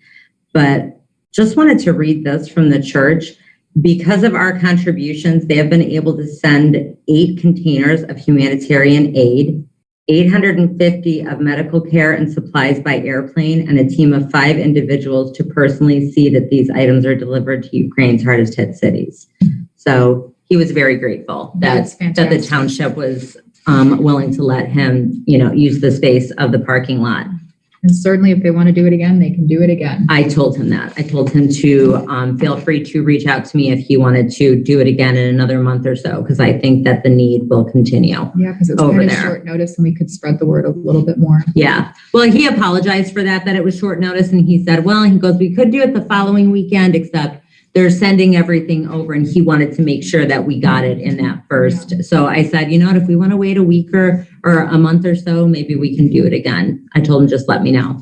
But just wanted to read this from the church. Because of our contributions, they have been able to send 8 containers of humanitarian aid, 850 of medical care and supplies by airplane, and a team of 5 individuals to personally see that these items are delivered to Ukraine's hardest hit cities. So he was very grateful that the township was willing to let him, use the space of the parking lot. And certainly if they want to do it again, they can do it again. I told him that. I told him to feel free to reach out to me if he wanted to do it again in another month or so, because I think that the need will continue. Yeah, because it's kind of short notice and we could spread the word a little bit more. Yeah. Well, he apologized for that it was short notice. And he said, we could do it the following weekend, except they're sending everything over, and he wanted to make sure that we got it in that first. Yeah. So I said, if we want to wait a week or a month or so, maybe we can do it again. I told him, just let me know.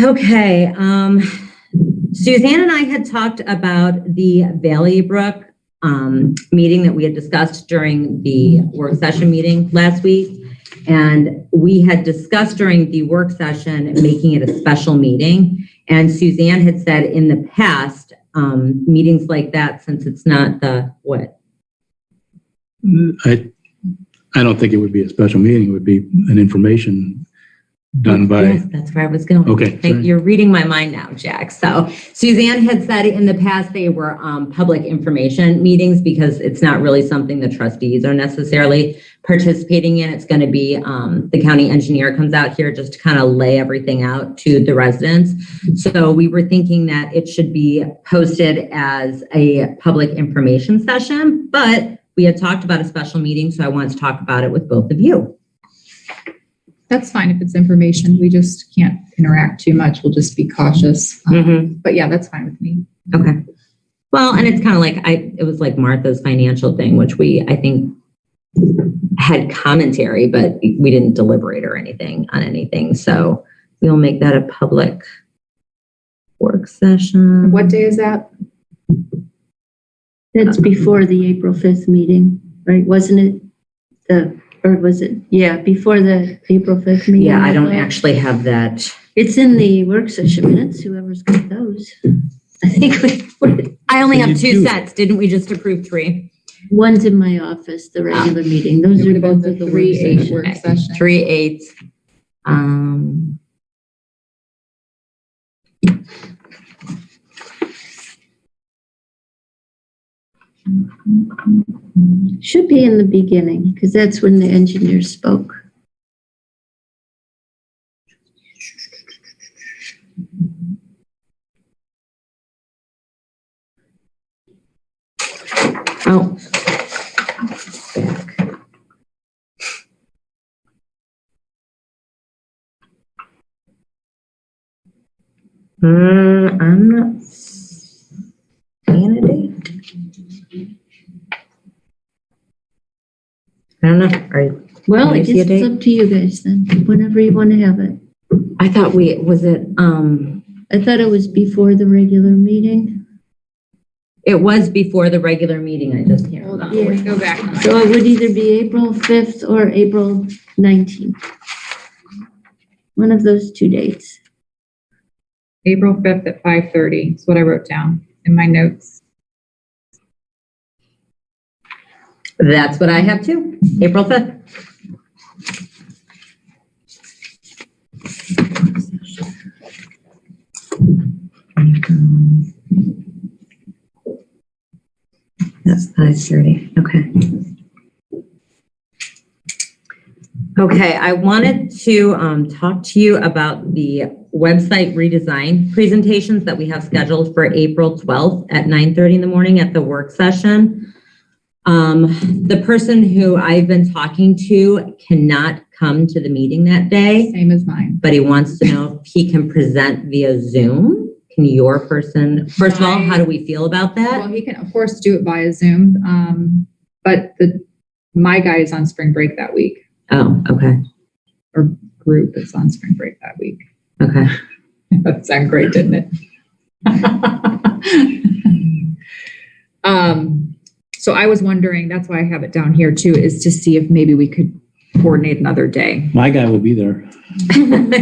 Okay. Suzanne and I had talked about the Valley Brook meeting that we had discussed during the work session meeting last week. And we had discussed during the work session making it a special meeting. And Suzanne had said in the past, meetings like that, since it's not the what? I don't think it would be a special meeting. It would be an information done by. Yes, that's where I was going. Okay. You're reading my mind now, Jack. So Suzanne had said in the past they were public information meetings, because it's not really something the trustees are necessarily participating in. It's going to be the county engineer comes out here just to kind of lay everything out to the residents. So we were thinking that it should be posted as a public information session, but we had talked about a special meeting, so I wanted to talk about it with both of you. That's fine if it's information. We just can't interact too much. We'll just be cautious. But yeah, that's fine with me. Okay. Well, and it's kind of like, it was like Martha's financial thing, which I think had commentary, but we didn't deliberate or anything on anything. So we'll make that a public work session. What day is that? That's before the April 5th meeting, right? Wasn't it before the April 5th meeting? Yeah, I don't actually have that. It's in the work session minutes, whoever's got those. I think I only have 2 sets. Didn't we just approve 3? One's in my office, the regular meeting. Those are both of the 3/8 work session. 3/8. Should be in the beginning, because that's when the engineer spoke. Oh. I'm not seeing a date. I don't know. Well, I Can you see guess a date? it's up to you guys then, whenever you want to have it. I thought was it, I thought it was before the regular meeting. it was before the regular meeting. I just can't Hold on, remember. let me go back. So it would either be April 5th or April 19th. One of those two dates. April 5th at 5:30 is what I wrote down in my notes. That's what I have too. April 5th. That's 5:30. Okay. Okay, I wanted to talk to you about the website redesign presentations that we have scheduled for April 12th at 9:30 in the morning at the work session. The person who I've been talking to cannot come to the meeting that day, Same as mine. but he wants to know if he can present via Zoom. Can your person, first of all, how do we feel about Well, that? he can of course do it via Zoom, but my guy is on spring break that week. Oh, okay, Group is on spring break that week. okay. That sounded great, didn't it? So I was wondering, that's why I have it down here too, is to see if maybe we could coordinate another day. My guy will be there.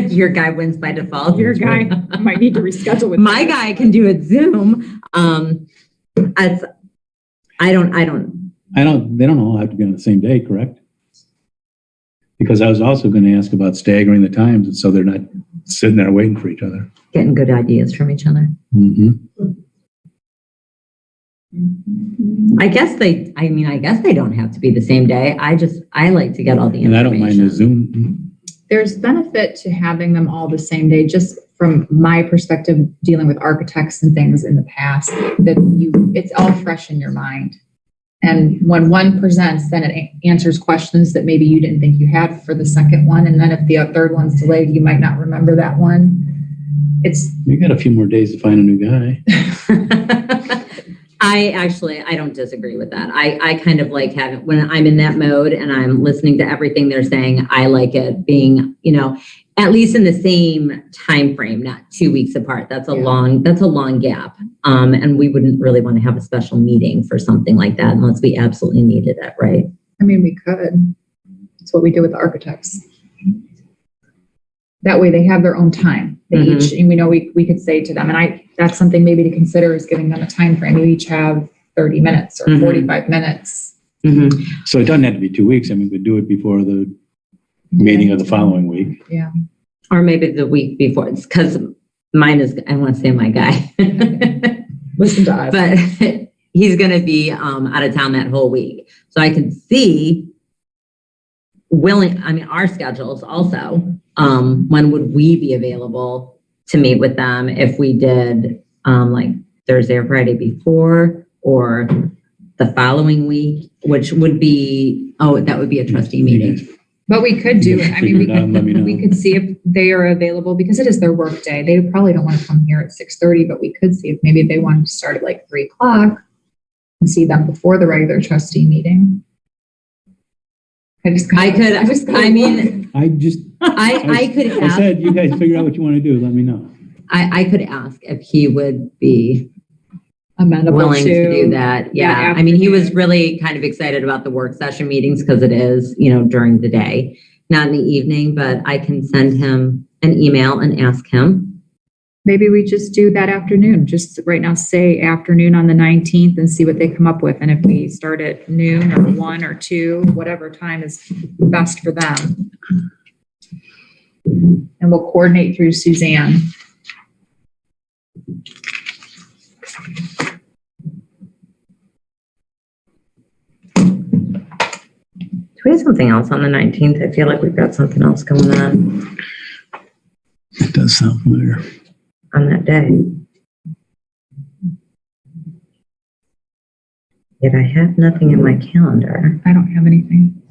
Your guy wins by default. Your guy might need to reschedule with My guy can do it Zoom. They don't all have to be on the same day, correct? Because I was also going to ask about staggering the times, and so they're not sitting there waiting for each other. getting good ideas from each other. I guess they don't have to be the same day. I like to get all the And information. I don't mind the Zoom. There's benefit to having them all the same day, just from my perspective, dealing with architects and things in the past, that it's all fresh in your mind. And when one presents, then it answers questions that maybe you didn't think you had for the second one. And then if the third one's delayed, you might not remember that one. You got a few more days to find a new guy. I don't disagree with that. I kind of like having, when I'm in that mode and I'm listening to everything they're saying, I like it being, at least in the same time frame, not 2 weeks apart. That's a long gap. And we wouldn't really want to have a special meeting for something like that unless we absolutely needed it, right? I mean, we could. That's what we do with the architects. That way they have their own time. They each, and we could say to them, and that's something maybe to consider, is giving them a time frame. You each have 30 minutes or 45 minutes. So it doesn't have to be 2 weeks. I mean, we could do it before the meeting of the following week. Yeah. Or maybe the week before. It's because mine is, I want to say my guy. Listen to us. But he's going to be out of town that whole week. So I could see our schedules also. When would we be available to meet with them if we did like Thursday or Friday before, or the following week, which would be, that would be a trustee meeting. But we could do it. I mean, Let me know. we could see if they are available, because it is their work day. They probably don't want to come here at 6:30, but we could see if maybe they wanted to start at like 3:00 and see them before the regular trustee meeting. I could ask. I said, you guys figure out what you want to do. Let me know. I could ask if he would be amenable willing to do that. Yeah. I mean, he was really kind of excited about the work session meetings because it is, during the day, not in the evening, but I can send him an email and ask him. Maybe we just do that afternoon, just right now, say afternoon on the 19th, and see what they come up with. And if we start at noon or 1 or 2, whatever time is best for them. And we'll coordinate through Suzanne. Do we have something else on the 19th? I feel like we've got something else going on It does sound familiar. on that day. Yet I have nothing in my calendar. I don't have anything.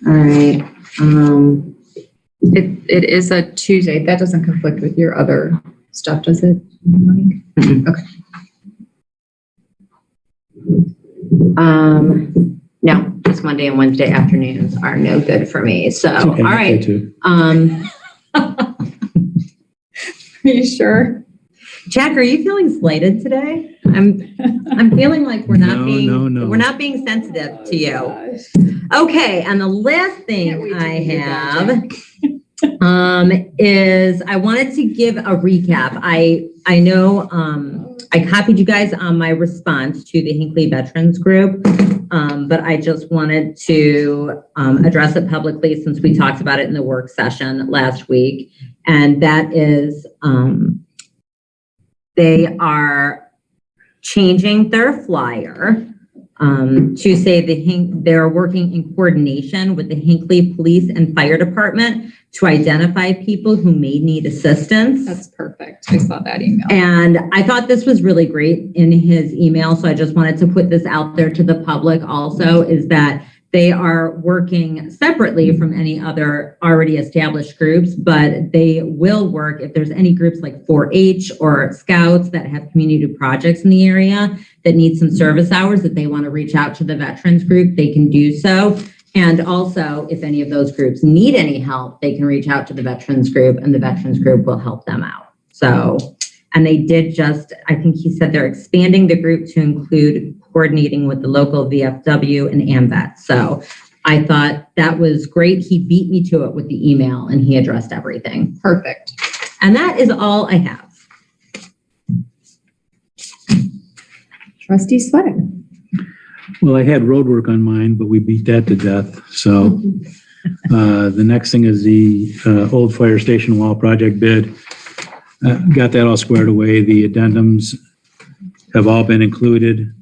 All right. It is a Tuesday. That doesn't conflict with your other stuff, does it? Okay. No, just Monday and Wednesday afternoons are no good for me. So, It's okay, all me right. too. Are you sure? Jack, are you feeling slighted today? I'm feeling like we're not No. we're not being sensitive to you. Okay, and the last thing I have is I wanted to give a recap. I know I copied you guys on my response to the Hinckley Veterans Group, but I just wanted to address it publicly since we talked about it in the work session last week, and that is they are changing their flyer to say they're working in coordination with the Hinckley Police and Fire Department to identify people who may need assistance. That's perfect. I saw that email. And I thought this was really great in his email, so I just wanted to put this out there to the public also, is that they are working separately from any other already established groups, but they will work if there's any groups like 4-H or Scouts that have community projects in the area that need some service hours that they want to reach out to the veterans group, they can do so. And also, if any of those groups need any help, they can reach out to the veterans group and the veterans group will help them out. So, and they did just, I think he said they're expanding the group to include coordinating with the local VFW and AMVET. So I thought that was great. He beat me to it with the email and he addressed everything. Perfect. And that is all I have. Trustee Sweattick. Well, I had road work on mine, but we beat that to death. So the next thing is the old fire station wall project bid. Got that all squared away. The addendums have all been included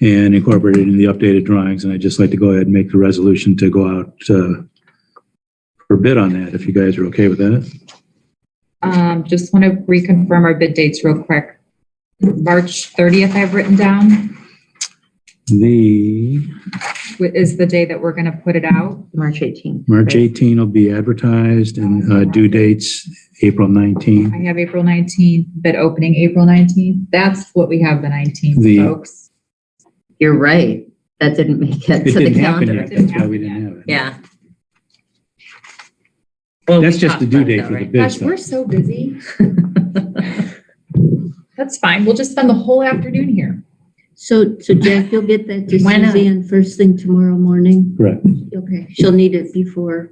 and incorporated in the updated drawings. And I'd just like to go ahead and make the resolution to go out for bid on that, if you guys are okay with that. Just want to reconfirm our bid dates real quick. March 30th I've written down is the day that we're going to put it out. March 18th. March 18 will be advertised and due dates April 19. I have April 19th, bid opening April 19th. That's what we have the 19th, folks. You're right. That didn't make it It to the didn't happen calendar. yet. That's why we didn't have it. Yeah. Well, That's we just the talked due about it date though, for the right? bid Gosh, stuff. we're so busy. That's fine. We'll just spend the whole afternoon here. So Jack, you'll get that to Why not? Suzanne first thing tomorrow morning? Correct. Okay, she'll need it before.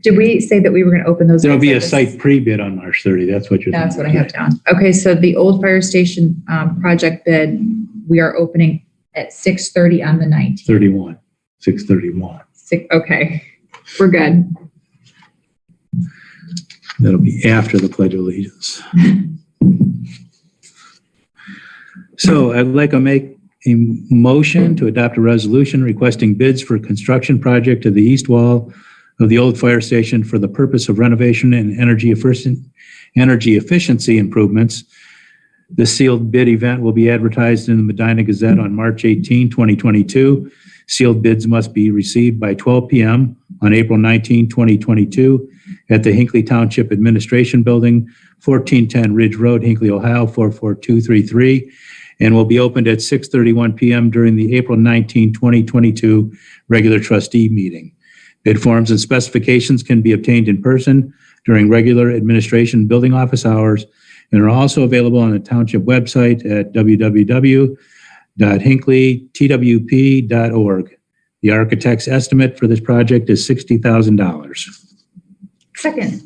Did we say that we were going to open those? There'll be a bids like this? site pre-bid on March 30. That's what you're That's what I thinking. have down. Okay, so the old fire station project bid, we are opening at 6:30 on the 19th. 631. Okay, we're good. That'll be after the Pledge of Allegiance. So I'd like to make a motion to adopt a resolution requesting bids for construction project of the east wall of the old fire station for the purpose of renovation and energy efficiency improvements. The sealed bid event will be advertised in the Medina Gazette on March 18, 2022. Sealed bids must be received by 12 p.m. on April 19, 2022 at the Hinckley Township Administration Building, 1410 Ridge Road, Hinckley, Ohio, 44233, and will be opened at 6:31 p.m. during the April 19, 2022 regular trustee meeting. Bid forms and specifications can be obtained in person during regular administration building office hours and are also available on the township website at www.hinkleytwp.org. The architect's estimate for this project is $60,000. Second.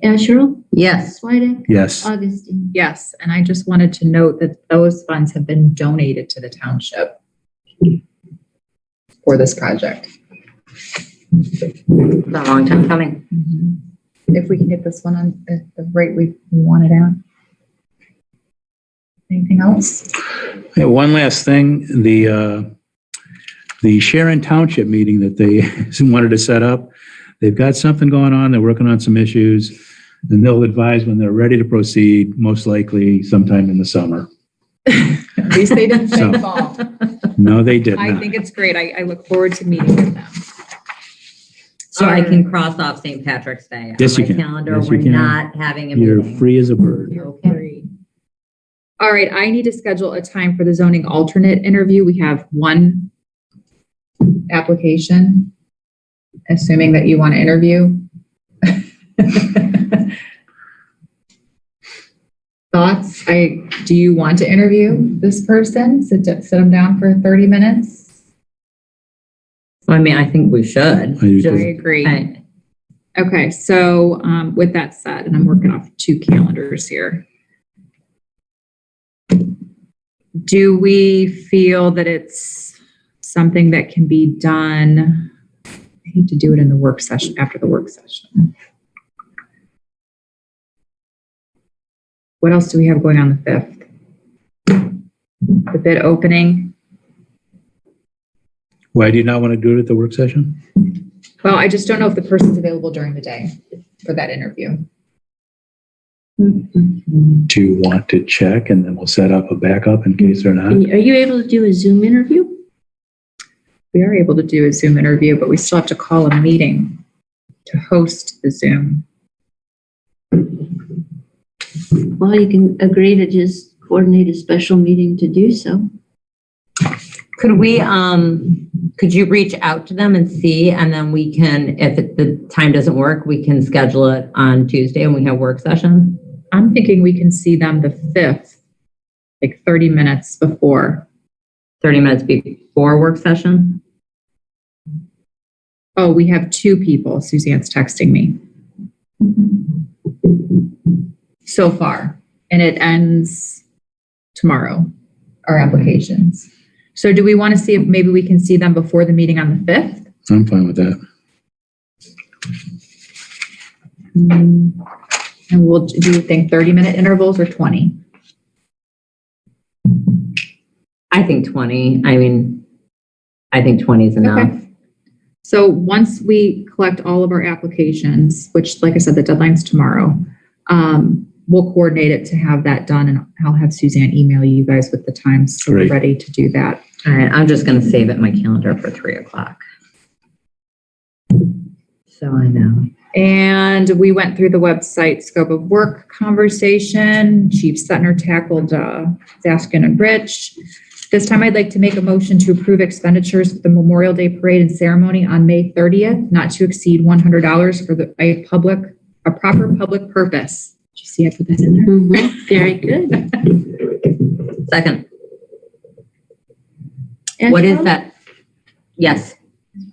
Asherle? Yes. Swedek? Yes. Augustine? Yes, and I just wanted to note that those funds have been donated to the township for this project. It's a long time coming. If we can get this one on the rate we want it at. Anything else? One last thing, the the Sharon Township meeting that they wanted to set up. They've got something going on. They're working on some issues, and they'll advise when they're ready to proceed, most likely sometime in the summer. At least they didn't say So- fall. No, they did I not. think it's great. I look forward to meeting with them. So I can cross off St. Patrick's Day Yes, on you my can. calendar. Yes, you We're can. not having a You're meeting. free as a bird. Okay. All right, I need to schedule a time for the zoning alternate interview. We have one application, assuming that you want to interview. Thoughts? Do you want to interview this person? Sit them down for 30 minutes? I mean, I think we should. I do I too. agree. I- Okay, so with that said, and I'm working off 2 calendars here. Do we feel that it's something that can be done? I hate to do it in the work session, after the work session. What else do we have going on the 5th? The bid opening. Why do you not want to do it at the work session? Well, I just don't know if the person's available during the day for that interview. Do you want to check and then we'll set up a backup in case they're not? Are you able to do a Zoom interview? We are able to do a Zoom interview, but we still have to call a meeting to host the Zoom. Well, you can agree to just coordinate a special meeting to do so. Could we, could you reach out to them and see, and then we can, if the time doesn't work, we can schedule it on Tuesday when we have work session? I'm thinking we can see them the 5th, like 30 minutes before. 30 minutes before work session? Oh, we have 2 people. Suzanne's texting me. So far. And it ends tomorrow, our applications. So do we want to see if maybe we can see them before the meeting on the 5th? I'm fine with that. And do you think 30-minute intervals or 20? I think 20. I mean, I think 20 is enough. Okay. So once we collect all of our applications, which, like I said, the deadline's tomorrow, we'll coordinate it to have that done, and I'll have Suzanne email you guys with the times so we're Great. ready to do that. All right, I'm just going to save it in my calendar for 3:00. So I know. And we went through the website scope of work conversation. Chief Sutner tackled Zaskin and Rich. This time I'd like to make a motion to approve expenditures for the Memorial Day Parade and Ceremony on May 30th, not to exceed $100 for a proper public purpose. Did you see I put that in there? Mhm. Very good. Second, And what is that? Yes.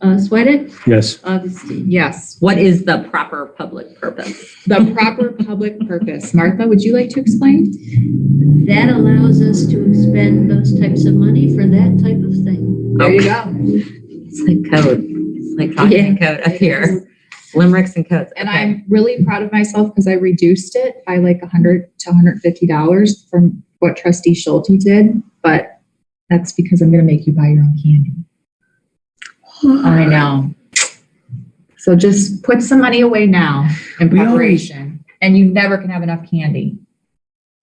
Sweattick? Yes. Augustine? Yes, What is the proper public purpose? the proper public purpose. Martha, would you like to explain? That allows us to expend those types of money for that type of thing. There you go. It's like code. It's like talking in code up here. Limericks and codes. And Okay. I'm really proud of myself because I reduced it by like $100 to $150 from what Trustee Schulte did, but that's because I'm going to make you buy your own candy. I know. So just put some money away now in We always- preparation, and you never can have enough candy,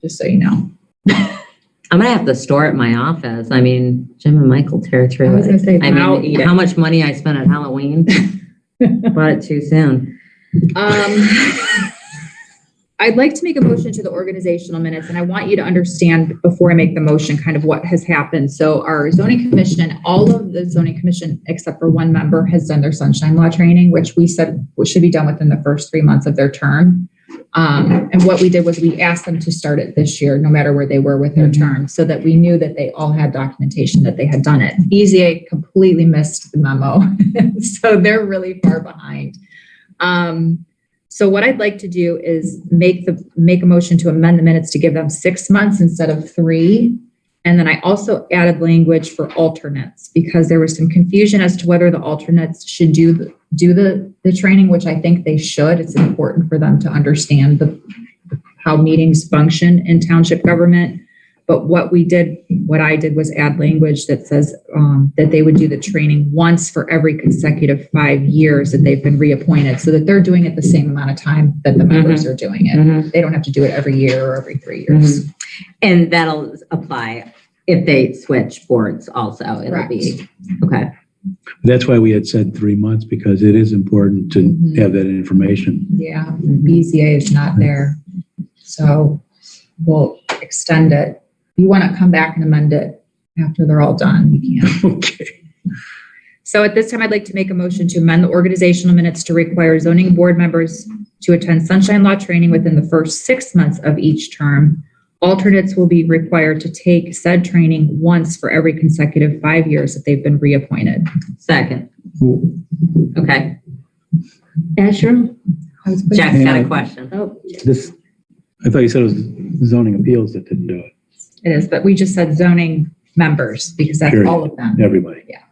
just so you know. I'm gonna have to store it in my office. I mean, Jim and Michael tear through I was it. gonna say, I I'll mean, eat it. how much money I spent at Halloween? Bought it too soon. I'd like to make a motion to the organizational minutes, and I want you to understand before I make the motion kind of what has happened. So our zoning commission, all of the zoning commission, except for one member, has done their sunshine law training, which we said should be done within the first 3 months of their term. And what we did was we asked them to start it this year, no matter where they were with their term, so that we knew that they all had documentation that they had done it. BZA completely missed the memo, so they're really far behind. So what I'd like to do is make a motion to amend the minutes to give them 6 months instead of 3. And then I also added language for alternates because there was some confusion as to whether the alternates should do the training, which I think they should. It's important for them to understand how meetings function in township government. But what I did was add language that says that they would do the training once for every consecutive 5 years that they've been reappointed, so that they're doing it the same amount of time that the members are doing it. They don't have to do it every year or every 3 years. And that'll apply if they switch boards also. It'll be, okay. That's why we had said 3 months, because it is important to have that information. Yeah, BZA is not there. So we'll extend it. If you want to come back and amend it after they're all done, you can. Okay. So at this time, I'd like to make a motion to amend the organizational minutes to require zoning board members to attend sunshine law training within the first 6 months of each term. Alternates will be required to take said training once for every consecutive 5 years that they've been reappointed. Second. Okay. Asher? Jack's got a question. Oh, This, I thought you said it was zoning appeals that didn't do it. It is, but we just said zoning members because that's Period. all of them. Everybody. Yeah.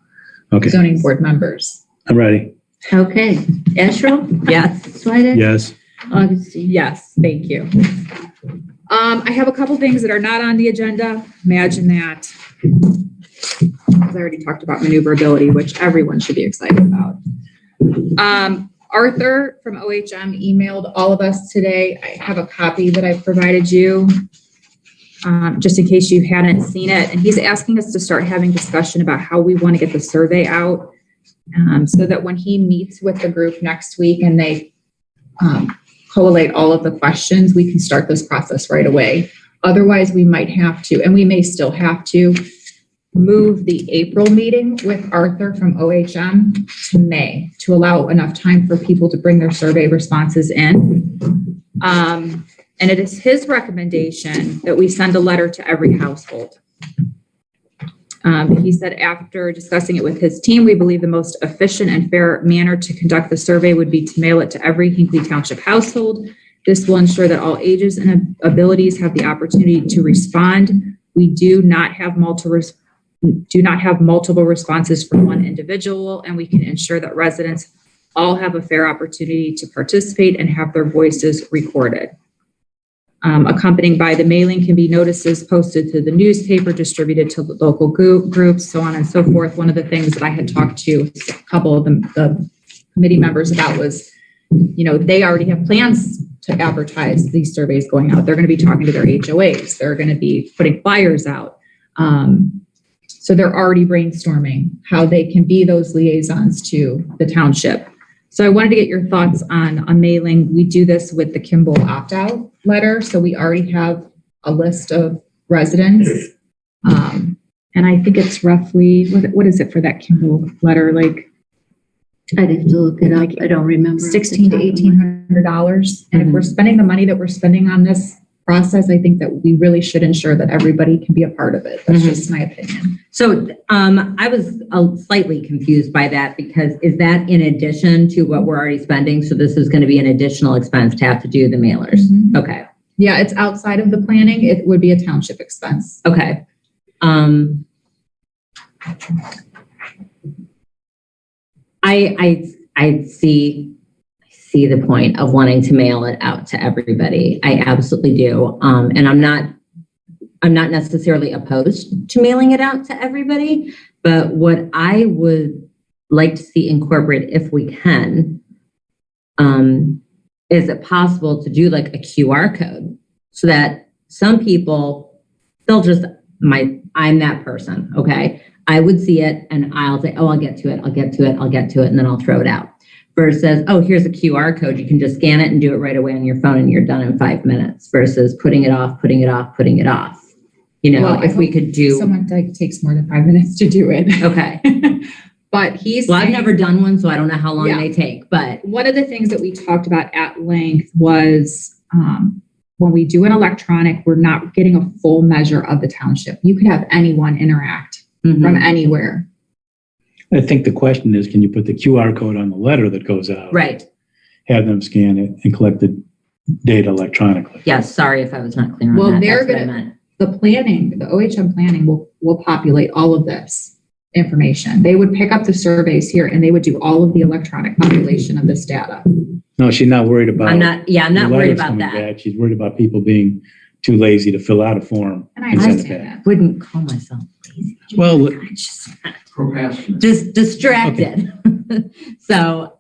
Okay, Zoning board members. I'm ready. okay. Asher? Yes. Swedek? Yes. Augustine? Yes, thank you. I have a couple things that are not on the agenda. Imagine that. Because I already talked about maneuverability, which everyone should be excited about. Arthur from OHM emailed all of us today. I have a copy that I provided you, just in case you hadn't seen it. And he's asking us to start having discussion about how we want to get the survey out, so that when he meets with the group next week and they collate all of the questions, we can start this process right away. Otherwise, we might have to, and we may still have to, move the April meeting with Arthur from OHM to May to allow enough time for people to bring their survey responses in. And it is his recommendation that we send a letter to every household. He said after discussing it with his team, we believe the most efficient and fair manner to conduct the survey would be to mail it to every Hinckley Township household. This will ensure that all ages and abilities have the opportunity to respond. We do not have multiple responses from one individual, and we can ensure that residents all have a fair opportunity to participate and have their voices recorded. Accompanying by the mailing can be notices posted to the newspaper, distributed to the local groups, so on and so forth. One of the things that I had talked to a couple of the committee members about was, they already have plans to advertise these surveys going out. They're going to be talking to their HOAs. They're going to be putting flyers out. So they're already brainstorming how they can be those liaisons to the township. So I wanted to get your thoughts on a mailing. We do this with the Kimball opt-out letter. So we already have a list of residents. And I think it's roughly, what is it for that Kimball letter? Like, I'd have to look it up. I don't remember. $1,600 to $1,800. And if we're spending the money that we're spending on this process, I think that we really should ensure that everybody can be a part of it. That's just my opinion. So I was slightly confused by that, because is that in addition to what we're already spending? So this is going to be an additional expense to have to do the mailers. Okay. Yeah, it's outside of the planning. It would be a township expense. Okay. I see the point of wanting to mail it out to everybody. I absolutely do. And I'm not necessarily opposed to mailing it out to everybody, but what I would like to see incorporate, if we can, is it possible to do like a QR code so that some people, they'll just, I'm that person, okay? I would see it and I'll say, oh, I'll get to it, and then I'll throw it out. Versus, oh, here's a QR code. You can just scan it and do it right away on your phone and you're done in 5 minutes, versus putting it off. Well, If we could do. Someone takes more than 5 minutes to do it. Okay. But he's Well, I've saying- never done one, so I don't know how long Yeah. they take, but. One of the things that we talked about at length was when we do an electronic, we're not getting a full measure of the township. You could have anyone interact from anywhere. I think the question is, can you put the QR code on the letter that goes out? Right. Have them scan it and collect the data electronically. Yes, sorry if I was not clear on Well, that. they're That's what I gonna- meant. The planning, the OHM planning will populate all of this information. They would pick up the surveys here and they would do all of the electronic population of this data. No, she's not worried about. I'm not the worried letters about coming that. back. She's worried about people being too lazy to fill out a form. And I and send it understand back. that. Wouldn't call myself lazy. Well, Just distracted. So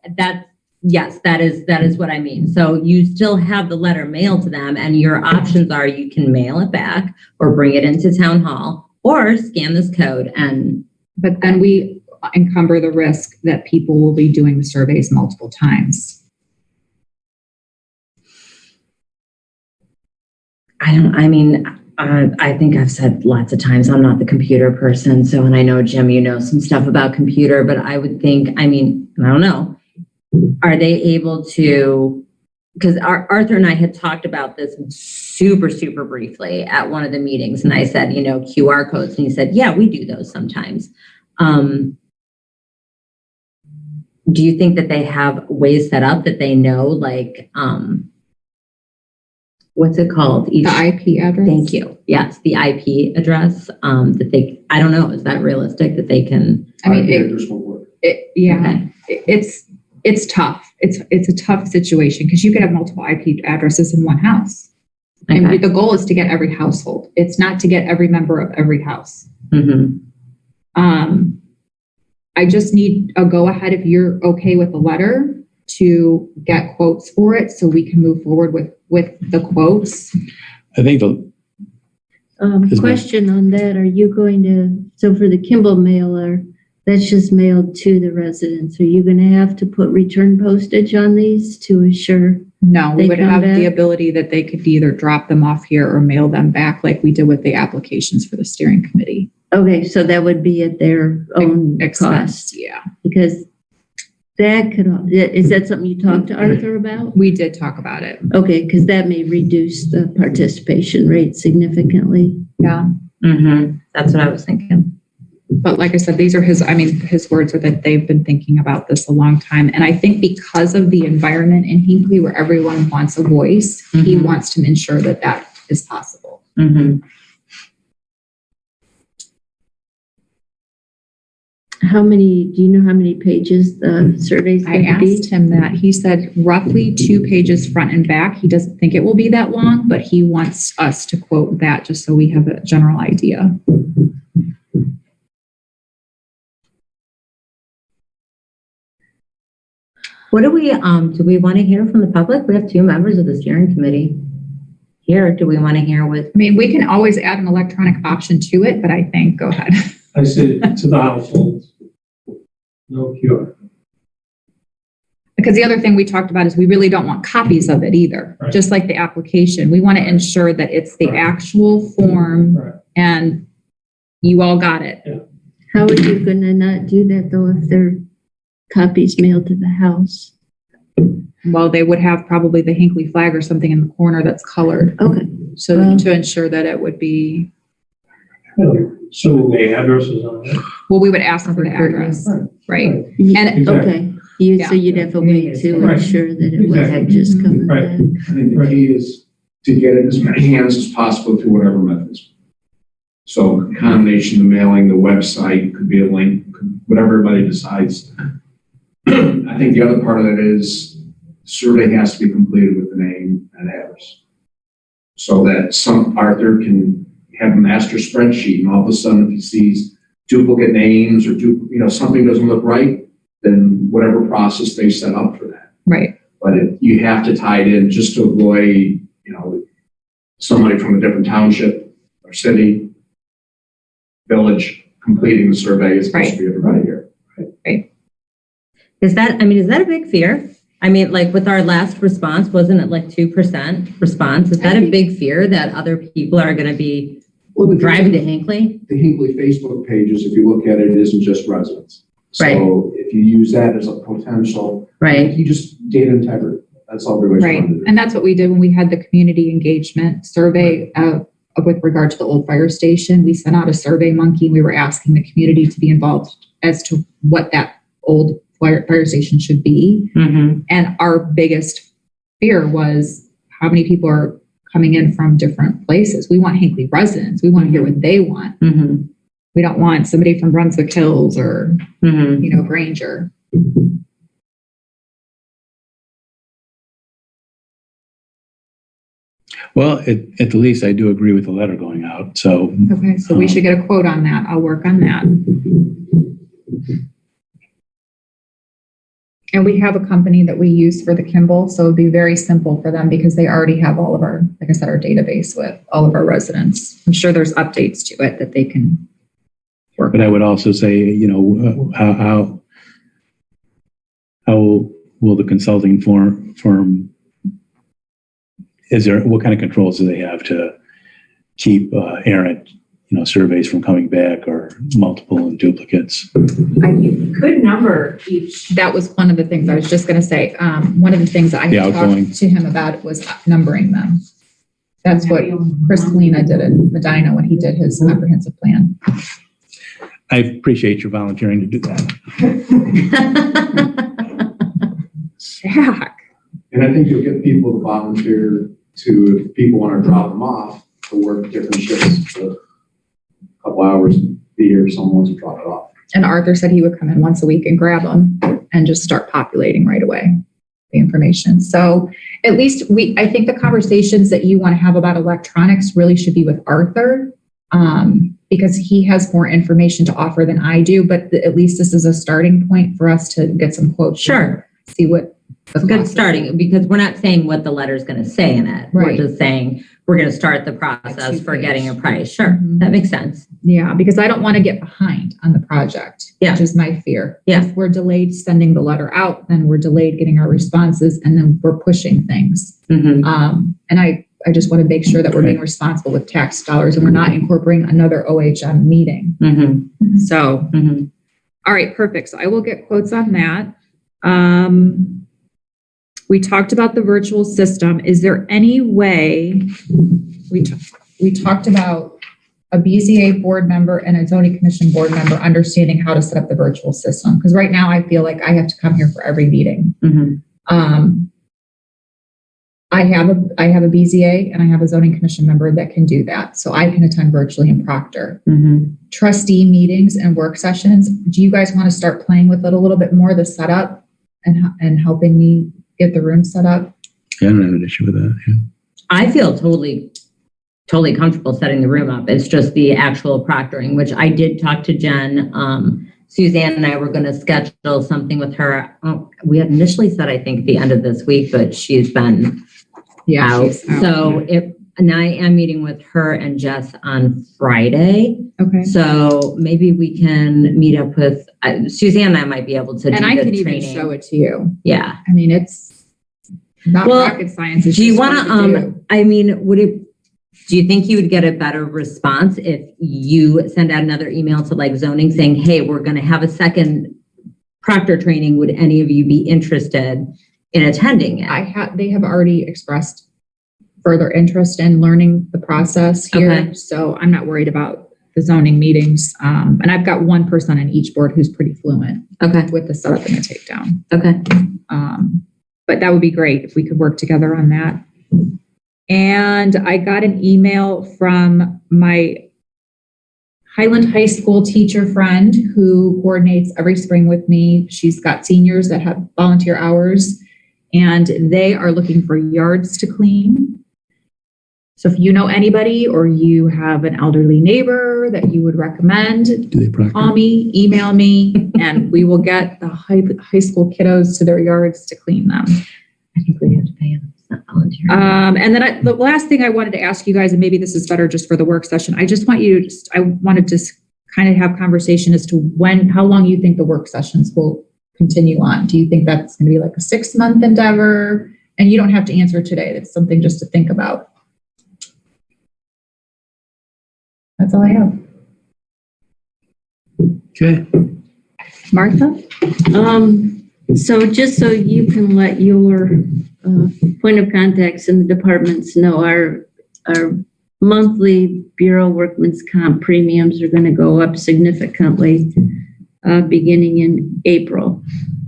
yes, that is what I mean. So you still have the letter mailed to them, and your options are you can mail it back or bring it into town hall or scan this code. And But then we encumber the risk that people will be doing the surveys multiple times. I think I've said lots of times, I'm not the computer person. So, and I know, Jim, you know some stuff about computer, but I would think, I don't know. Are they able to, because Arthur and I had talked about this super, super briefly at one of the meetings. And I said, QR codes. And he said, yeah, we do those sometimes. Do you think that they have ways set up that they know, like, what's it called? The IP address? Thank you. Yes, the IP address, that they, I don't know, is that realistic that they can? I mean, Okay. it's tough. It's a tough situation because you could have multiple IP addresses in one house. And Okay. the goal is to get every household. It's not to get every member of every house. Mm-hmm. I just need a go ahead if you're okay with the letter to get quotes for it so we can move forward with the quotes. I think the, Question on that, are you going to, so for the Kimball mailer, that's just mailed to the residents. Are you going to have to put return postage on these to assure? No, we They would come have the back? ability that they could either drop them off here or mail them back like we did with the applications for the steering committee. Okay, so that would be at their own Expense, cost, yeah. because that could, is that something you talked to Arthur about? We did talk about it. Okay, because that may reduce the participation rate significantly. Yeah. Mm-hmm. That's what I was thinking. But like I said, these are his words are that they've been thinking about this a long time. And I think because of the environment in Hinckley where everyone wants a voice, he Mhm. wants to ensure that that is possible. Mm-hmm. Do you know how many pages the survey's I going to be? asked him that. He said roughly 2 pages front and back. He doesn't think it will be that long, but he wants us to quote that just so we have a general idea. What do we want to hear from the public? We have 2 members of the steering committee here. Do we want to hear with? I mean, we can always add an electronic option to it, but I think, go ahead. I said to the households, no cure. Because the other thing we talked about is we really don't want copies of it either, Right. just like the application. We want to ensure that it's the Right. actual form Right. and you all got it. How are you going to not do that though if they're copies mailed to the house? Well, they would have probably the Hinckley flag or something in the corner that's colored. Okay, So Wow. to ensure that it would be, So the addresses on it. well, we would ask them for the address, right? And Exactly. okay. So you'd have a way to Right. ensure that it wasn't Exactly. just coming Right. back. I think the key is to get it as many hands as possible through whatever methods. So a combination of mailing, the website, could be a link, whatever everybody decides. I think the other part of that is survey has to be completed with the name and address. So that Arthur can have a master spreadsheet and all of a sudden if he sees duplicate names or something doesn't look right, then whatever process they set up for that. right. But you have to tie it in just to avoid, somebody from a different township or city, village completing the survey. It's supposed to be everybody here. Is that a big fear? I mean, like with our last response, wasn't it like 2% response? Is that a big fear that other people are going to be driving to Hinckley? The Hinckley Facebook pages, if you look at it, it isn't just residents. Right. So if you use that as a potential, Right. you just data integrity. That's all everybody's Right. trying to do. And that's what we did when we had the community engagement survey with regard to the old fire station. We sent out a survey monkey. We were asking the community to be involved as to what that old fire station should be. Mm-hmm. And our biggest fear was how many people are coming in from different places. We want Hinckley residents. We want to hear what they want. Mm-hmm. We don't want somebody from Brunswick Hills or, Mm-hmm. Granger. Well, at the least, I do agree with the letter going out, so. Okay, so we should get a quote on that. I'll work on that. And we have a company that we use for the Kimball, so it'd be very simple for them because they already have all of our, like I said, our database with all of our residents. I'm sure there's updates to it that they can work. But I would also say, you know, how will the consulting firm, what kind of controls do they have to keep errant, you know, surveys from coming back or multiple and duplicates? You could number each. That was one of the things I was just going to say. One of the things I had talked to him about was numbering them. That's what Chris Kalina did in Medina when he did his comprehensive plan. I appreciate your volunteering to do that. Jack. And I think you'll get people to volunteer to, if people want to drop them off, to work different shifts for a couple hours, be here, someone wants to drop it off. And Arthur said he would come in once a week and grab them and just start populating right away the information. So at least I think the conversations that you want to have about electronics really should be with Arthur, because he has more information to offer than I do, but at least this is a starting point for us to get some quotes. Sure. See what. It's good starting, because we're not saying what the letter's going to say in it. Right. We're just saying we're going to start the process for getting a price. Sure. Mhm. That makes sense. Yeah, because I don't want to get behind on the project, which is my fear. Yeah. If we're delayed sending the letter out, then we're delayed getting our responses, and then we're pushing things. Mm-hmm. And I just want to make sure that we're being responsible with tax dollars and we're not incorporating another OHM meeting. Mm-hmm. So, Mm-hmm. all right, perfect. So I will get quotes on that. We talked about the virtual system. Is there any way we talked about a BZA board member and a zoning commission board member understanding how to set up the virtual system? Because right now I feel like I have to come here for every meeting. Mm-hmm. I have a BZA and I have a zoning commission member that can do that. So I can attend virtually in Proctor. Mm-hmm. Trustee meetings and work sessions. Do you guys want to start playing with it a little bit more, the setup and helping me get the room set up? Yeah, I don't have an issue with that. Yeah. I feel totally comfortable setting the room up. It's just the actual proctoring, which I did talk to Jen. Suzanne and I were going to schedule something with her. We had initially said, I think, the end of this week, but she's been out. She's out. So and I am meeting with her and Jess on Friday. Okay. So maybe we can meet up with Suzanne and I might be able to do And I the can training. even show it to you. Yeah. I mean, it's not Well, rocket science. It's Do you just want hard to, do. I mean, do you think you would get a better response if you send out another email to like zoning saying, hey, we're going to have a second proctor training. Would any of you be interested in attending it? They have already expressed further interest in learning the process here. Okay. So I'm not worried about the zoning meetings. And I've got one person on each board who's pretty fluent Okay. with the setup and the takedown. Okay. But that would be great if we could work together on that. And I got an email from my Highland High School teacher friend who coordinates every spring with me. She's got seniors that have volunteer hours and they are looking for yards to clean. So if you know anybody or you have an elderly neighbor that you would recommend, Do they proctor? call me, email me, and we will get the high school kiddos to their yards to clean them. I think we have to pay them. It's not volunteer. And then the last thing I wanted to ask you guys, and maybe this is better just for the work session. I just want you to I wanted to kind of have conversation as to how long you think the work sessions will continue on. Do you think that's going to be like a 6-month endeavor? And you don't have to answer today. That's something just to think about. That's all I have. Okay. Martha? So just so you can let your point of contacts in the departments know, our monthly Bureau Workman's Comp premiums are going to go up significantly beginning in April.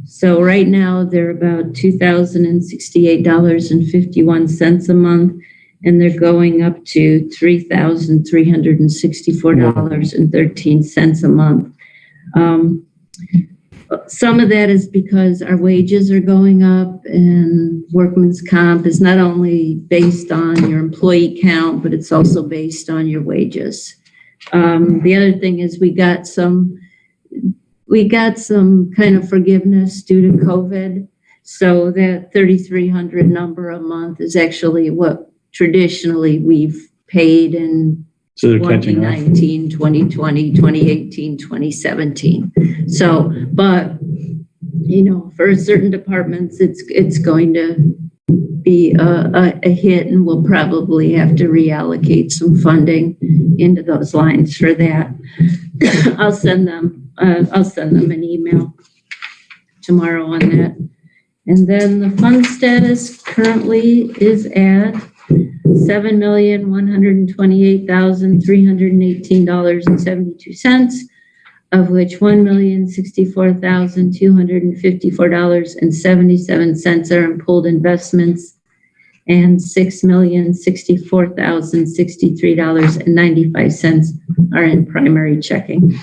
So right now they're about $2,068.51 a month, and they're going up to $3,364.13 a month. some of that is because our wages are going up, and workman's comp is not only based on your employee count, but it's also based on your wages. The other thing is we got some kind of forgiveness due to COVID. So that 3,300 number a month is actually what traditionally we've paid in So they're catching up. 2019, 2020, 2018, 2017. So, but, you know, for certain departments, it's going to be a hit, and we'll probably have to reallocate some funding into those lines for that. I'll send them an email tomorrow on that. And then the fund status currently is at $7,128,318.72, of which $1,064,254.77 are in pooled investments, and $6,064,063.95 are in primary checking.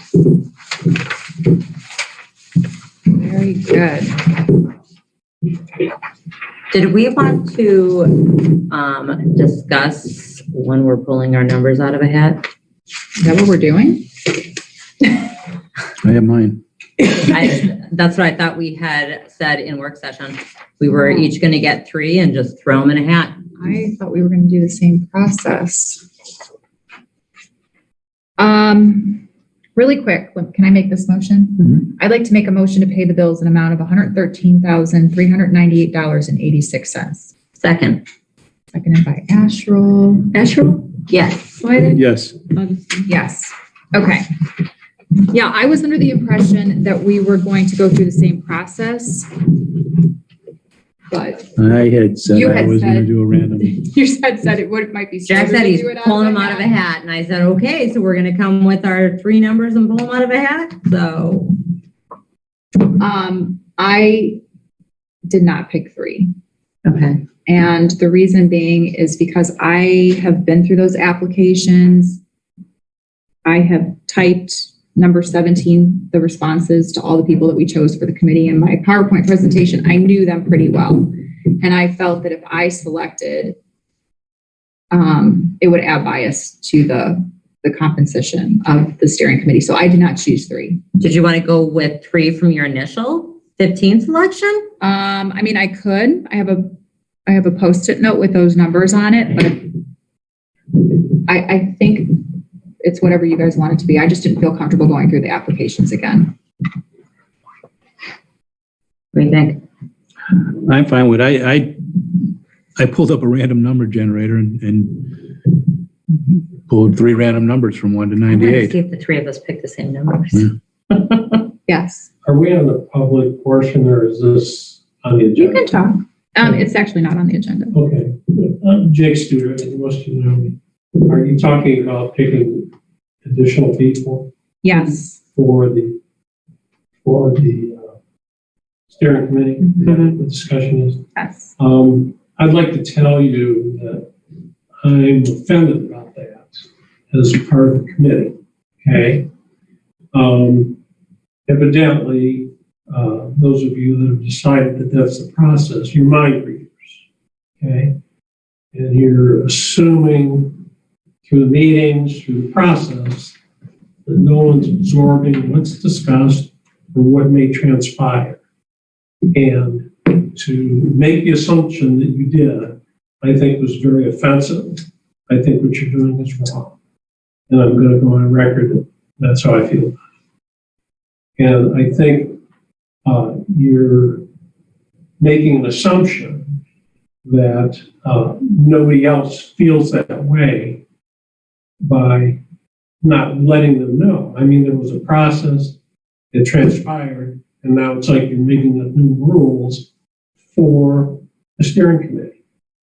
Very good. Did we want to discuss when we're pulling our numbers out of a hat? Is that what we're doing? I have mine. That's what I thought we had said in work session. We were each going to get 3 and just throw them in a hat. I thought we were going to do the same process. Really quick, can I make this motion? Mhm. I'd like to make a motion to pay the bills in amount of $113,398.86. Second. Seconded by Asherle. Asherle? Yes. Swedek? Yes. Yes. Okay. Yeah, I was under the impression that we were going to go through the same process. But I had said You I had was going to said- do a random. you said it might be. Jack smarter said to he's do it pulling them out of a hat, and I said, okay, so we're going to come with our 3 numbers and pull them out of a hat. So I did not pick 3. okay. And the reason being is because I have been through those applications. I have typed number 17, the responses to all the people that we chose for the committee in my PowerPoint presentation. I knew them pretty well. And I felt that if I selected, it would add bias to the composition of the steering committee. So I did not choose 3. Did you want to go with 3 from your initial 15 selection? I mean, I could. I have a Post-it note with those numbers on it, but I think it's whatever you guys want it to be. I just didn't feel comfortable going through the applications again. What do you think? I'm fine with I pulled up a random number generator and pulled 3 random numbers from 1 to I'm gonna 98. see if the 3 of us pick the same numbers. Yeah. Yes, Are we on the public portion, or is this on the you agenda? can talk. It's actually not on the agenda. Okay. Jake Stewart, most of you know me. Are you talking about picking additional people Yes. for the steering committee? Mhm. The discussion is. Yes. I'd like to tell you that I'm offended about that as part of the committee, okay? Evidently, those of you that have decided that that's the process, you're mind readers, okay? And you're assuming through the meetings, through the process, that no one's absorbing what's discussed or what may transpire. And to make the assumption that you did, I think was very offensive. I think what you're doing is wrong. And I'm going to go on record that that's how I feel about it. And I think you're making an assumption that nobody else feels that way by not letting them know. I mean, there was a process, it transpired, and now it's like you're making up new rules for the steering committee.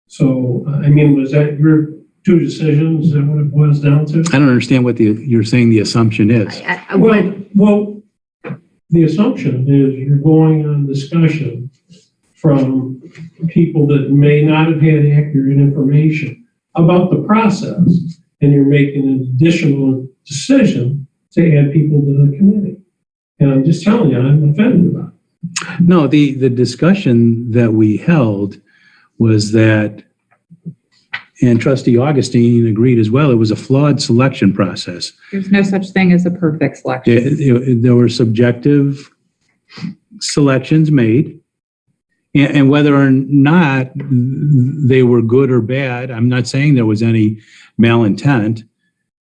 So, I mean, was that your 2 decisions? Is that what it boils down to? I don't understand what you're saying the assumption is. Well, the assumption is you're going on discussion from people that may not have had accurate information about the process, and you're making an additional decision to add people to the committee. And And I'm just telling you, I'm offended about it. No, the discussion that we held was that, and Trustee Augustine agreed as well, it was a flawed selection process. There's no such thing as a perfect selection. There were subjective selections made, and whether or not they were good or bad, I'm not saying there was any malintent.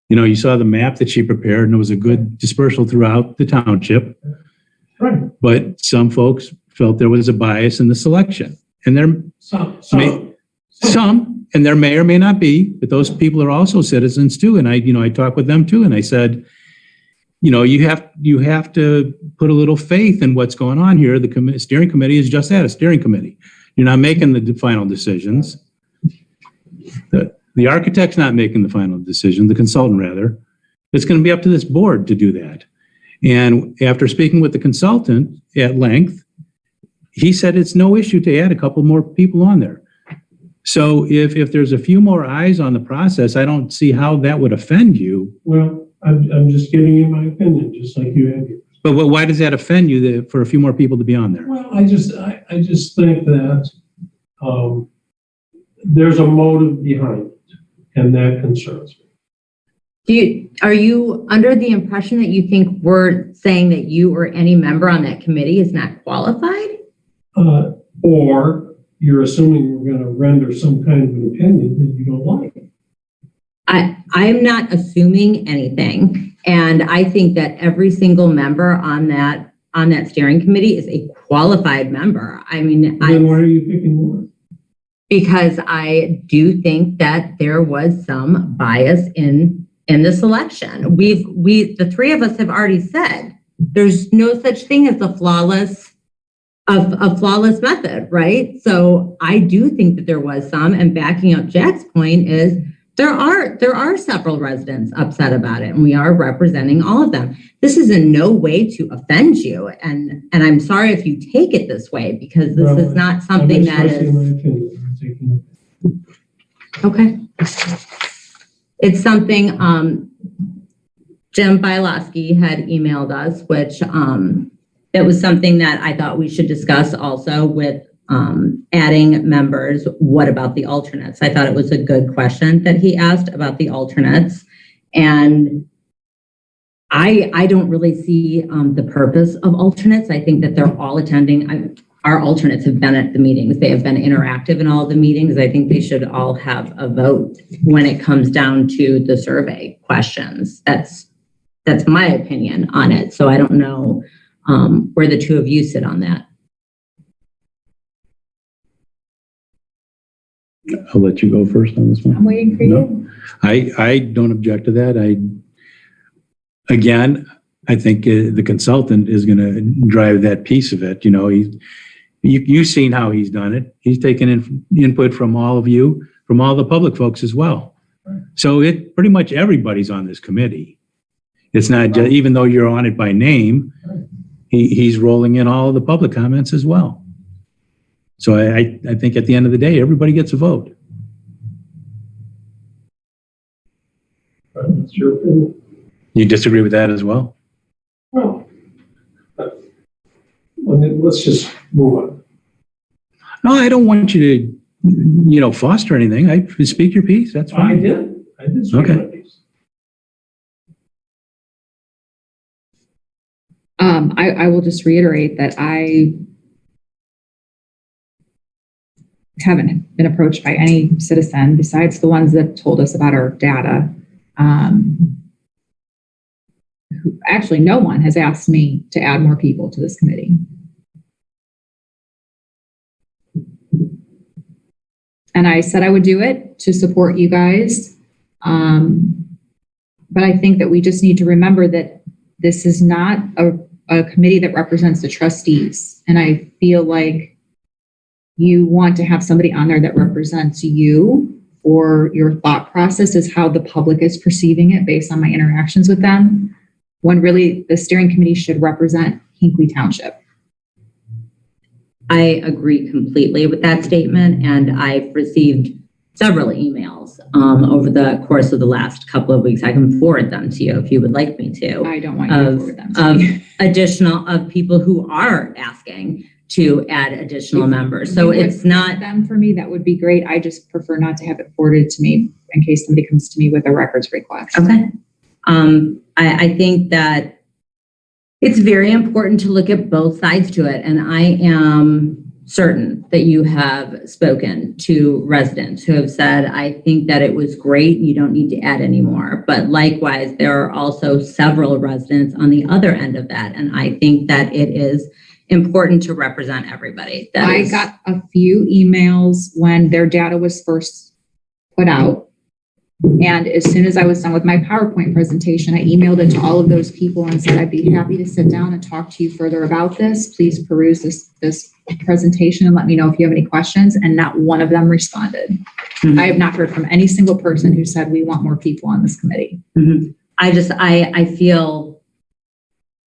You know, you saw the map that she prepared, and it was a good dispersal throughout the township. Right. But some folks felt there was a bias in the selection, and there some, and there may or may not be, but those people are also citizens too. And I talked with them too, and I said, you have to put a little faith in what's going on here. The steering committee is just that, a steering committee. You're not making the final decisions. The architect's not making the final decision, the consultant rather. It's going to be up to this board to do that. And after speaking with the consultant at length, he said it's no issue to add a couple more people on there. So if there's a few more eyes on the process, I don't see how that would offend you. Well, I'm just giving you my opinion, just like you have yours. But why does that offend you for a few more people to be on there? Well, I just think that there's a motive behind it, and that concerns me. Are you under the impression that you think we're saying that you or any member on that committee is not qualified? Or you're assuming we're going to render some kind of an opinion that you don't like. I'm not assuming anything. And I think that every single member on that steering committee is a qualified member. I mean, Then why are you picking more? Because I do think that there was some bias in the selection. The three of us have already said there's no such thing as a flawless method, right? So I do think that there was some, and backing up Jack's point is there are several residents upset about it, and we are representing all of them. This is in no way to offend you, and I'm sorry if you take it this way, because this is not something that is my opinion. I'm taking it. okay. It's something Jim Bielowski had emailed us, which it was something that I thought we should discuss also with adding members. What about the alternates? I thought it was a good question that he asked about the alternates. And I don't really see the purpose of alternates. I think that they're all attending. Our alternates have been at the meetings. They have been interactive in all of the meetings. I think they should all have a vote when it comes down to the survey questions. That's my opinion on it. So I don't know where the two of you sit on that. I'll let you go first on this one. I'm waiting for you. I don't object to that. I think the consultant is going to drive that piece of it. You've seen how he's done it. He's taken input from all of you, from all the public folks as well. So pretty much everybody's on this committee. It's not just, even though you're on it by name, he's rolling in all of the public comments as well. So I think at the end of the day, everybody gets a vote. That's your opinion. You disagree with that as well? Well, let's just move on. No, I don't want you to, foster anything. Speak your piece. That's fine. I did speak my piece. I will just reiterate that I haven't been approached by any citizen besides the ones that told us about our data. Actually, no one has asked me to add more people to this committee. And I said I would do it to support you guys. But I think that we just need to remember that this is not a committee that represents the trustees. And I feel like you want to have somebody on there that represents you, or your thought process is how the public is perceiving it based on my interactions with them, when really the steering committee should represent Hinckley Township. I agree completely with that statement, and I've received several emails over the course of the last couple of weeks. I can forward them to you if you would like me to. I don't want you to Of, forward them to me. of people who are asking to add additional members. So You would it's not, send them for me, that would be great. I just prefer not to have it forwarded to me in case somebody comes to me with a records request. okay. I think that it's very important to look at both sides to it. And I am certain that you have spoken to residents who have said, I think that it was great. You don't need to add any more. But likewise, there are also several residents on the other end of that. And I think that it is important to represent everybody. I got a few emails when their data was first put out. And as soon as I was done with my PowerPoint presentation, I emailed it to all of those people and said, I'd be happy to sit down and talk to you further about this. Please peruse this presentation and let me know if you have any questions. And not one of them responded. Mhm. I have not heard from any single person who said, we want more people on this committee. Mhm. I feel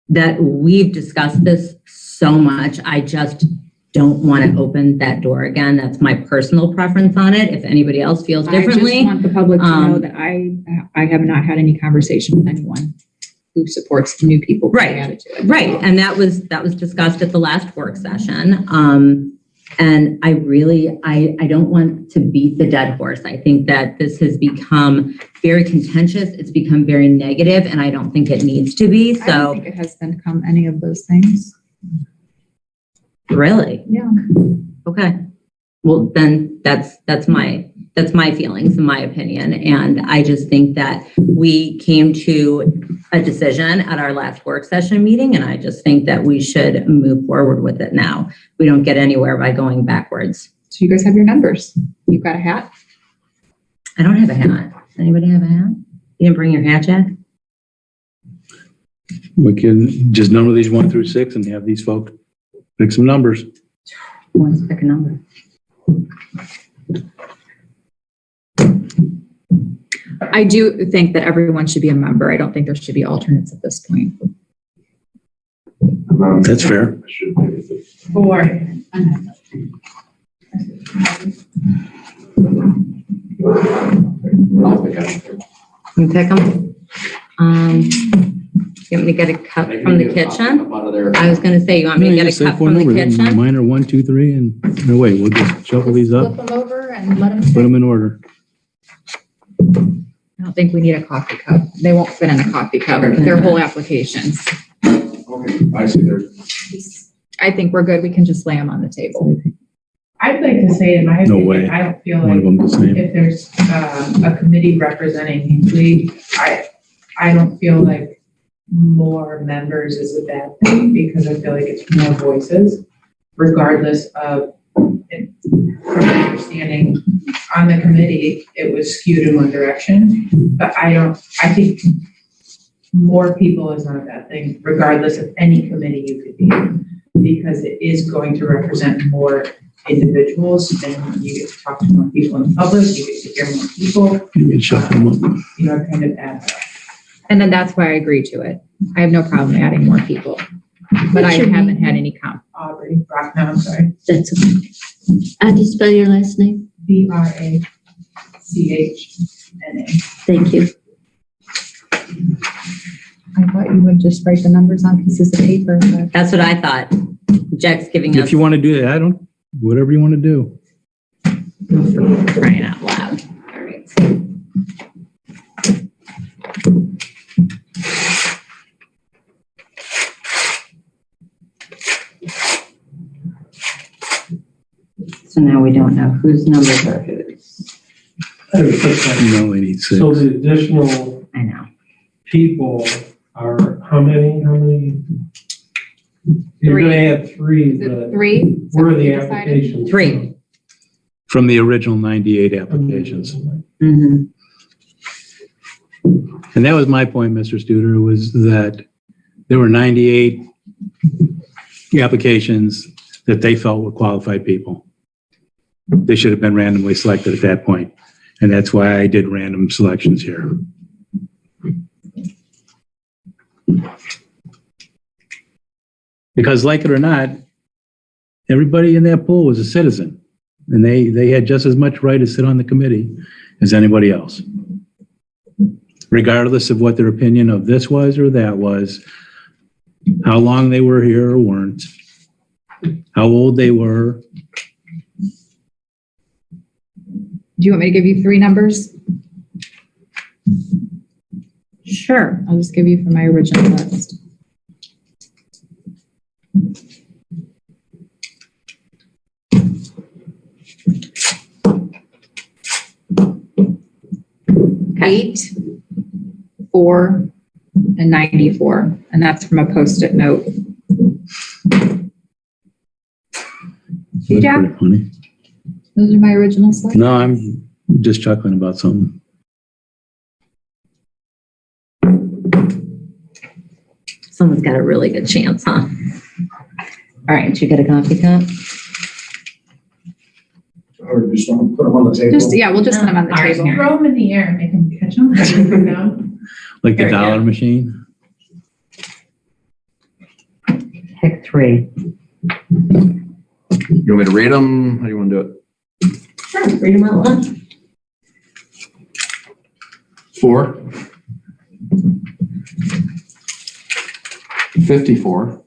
that we've discussed this so much. I just don't want to open that door again. That's my personal preference on it. If anybody else feels I just differently. want the public to know that I have not had any conversation with anyone who supports new people being added to it. Right. And that was discussed at the last work session. And I don't want to beat the dead horse. I think that this has become very contentious. It's become very negative, and I don't think it needs to be. I don't So think it has become any of those things. really, Yeah. okay. Well, then that's my feelings and my opinion. And I just think that we came to a decision at our last work session meeting, and I just think that we should move forward with it now. We don't get anywhere by going backwards. So you guys have your numbers. You've got a hat? I don't have a hat. Does anybody have a hat? You didn't bring your hat, Jack? We can just number these 1 through 6 and have these folks pick some numbers. Who wants to pick a number? I do think that everyone should be a member. I don't think there should be alternates at this point. That's fair. 4. You pick them? You want me to get a cup from the kitchen? I was gonna say, you want me to No, get just a say cup four from the numbers. kitchen? Mine are 1, 2, 3, and no, wait, we'll just shuffle these up, Flip them over and let them put sit. them in order. I don't think we need a coffee cup. They won't fit in a coffee cup. They're whole applications. Okay, I see there. I think we're good. We can just lay them on the table. I'd like to say, in my No opinion, way. I don't feel One of like them the same. if there's a committee representing Hinckley, I don't feel like more members is a bad thing, because I feel like it's more voices, regardless of, from my understanding, on the committee, it was skewed in one direction, but I think more people is not a bad thing, regardless of any committee you could be in, because it is going to represent more individuals, and you get to talk to more people in the public, you get to hear more people, You can shuffle them up. you know, kind of add up. And then that's why I agree to it. I have no problem adding more people, but I haven't had any Aubrey, no, I'm sorry, That's okay. How do you spell your last name? Brachna. Thank you. I thought you would just write the numbers on pieces of paper, but That's what I thought. Jack's giving us, If you want to do that, whatever you want to do. crying out loud. all right. So now we don't know whose numbers are whose. I have a quick question. You only need 6. So the additional I know. people are, how many? You're gonna add 3, Is it but 3? Is that where are what the you decided? applications? 3. From the original 98 applications. Mm-hmm. And that was my point, Mr. Studer, was that there were 98 applications that they felt were qualified people. They should have been randomly selected at that point. And that's why I did random selections here. Because like it or not, everybody in that pool was a citizen. And they had just as much right to sit on the committee as anybody else. Regardless of what their opinion of this was or that was, how long they were here or weren't, how old they were. Do you want me to give you 3 numbers? Sure. I'll just give you from my original list. Okay. 8, 4, and 94. And that's from a Post-it note. See, That's Jack? pretty funny. Those are my original slides. No, I'm just chuckling about something. Someone's got a really good chance, huh? All right, did you get a coffee cup? Or just want to put them on the table. We'll just put them on the Ours table. here. Throw them in the air and make them catch them. Like the There we dollar go. machine. Pick 3. You want me to read them? How do you want to do it? Sure, read them out loud. 4, 54,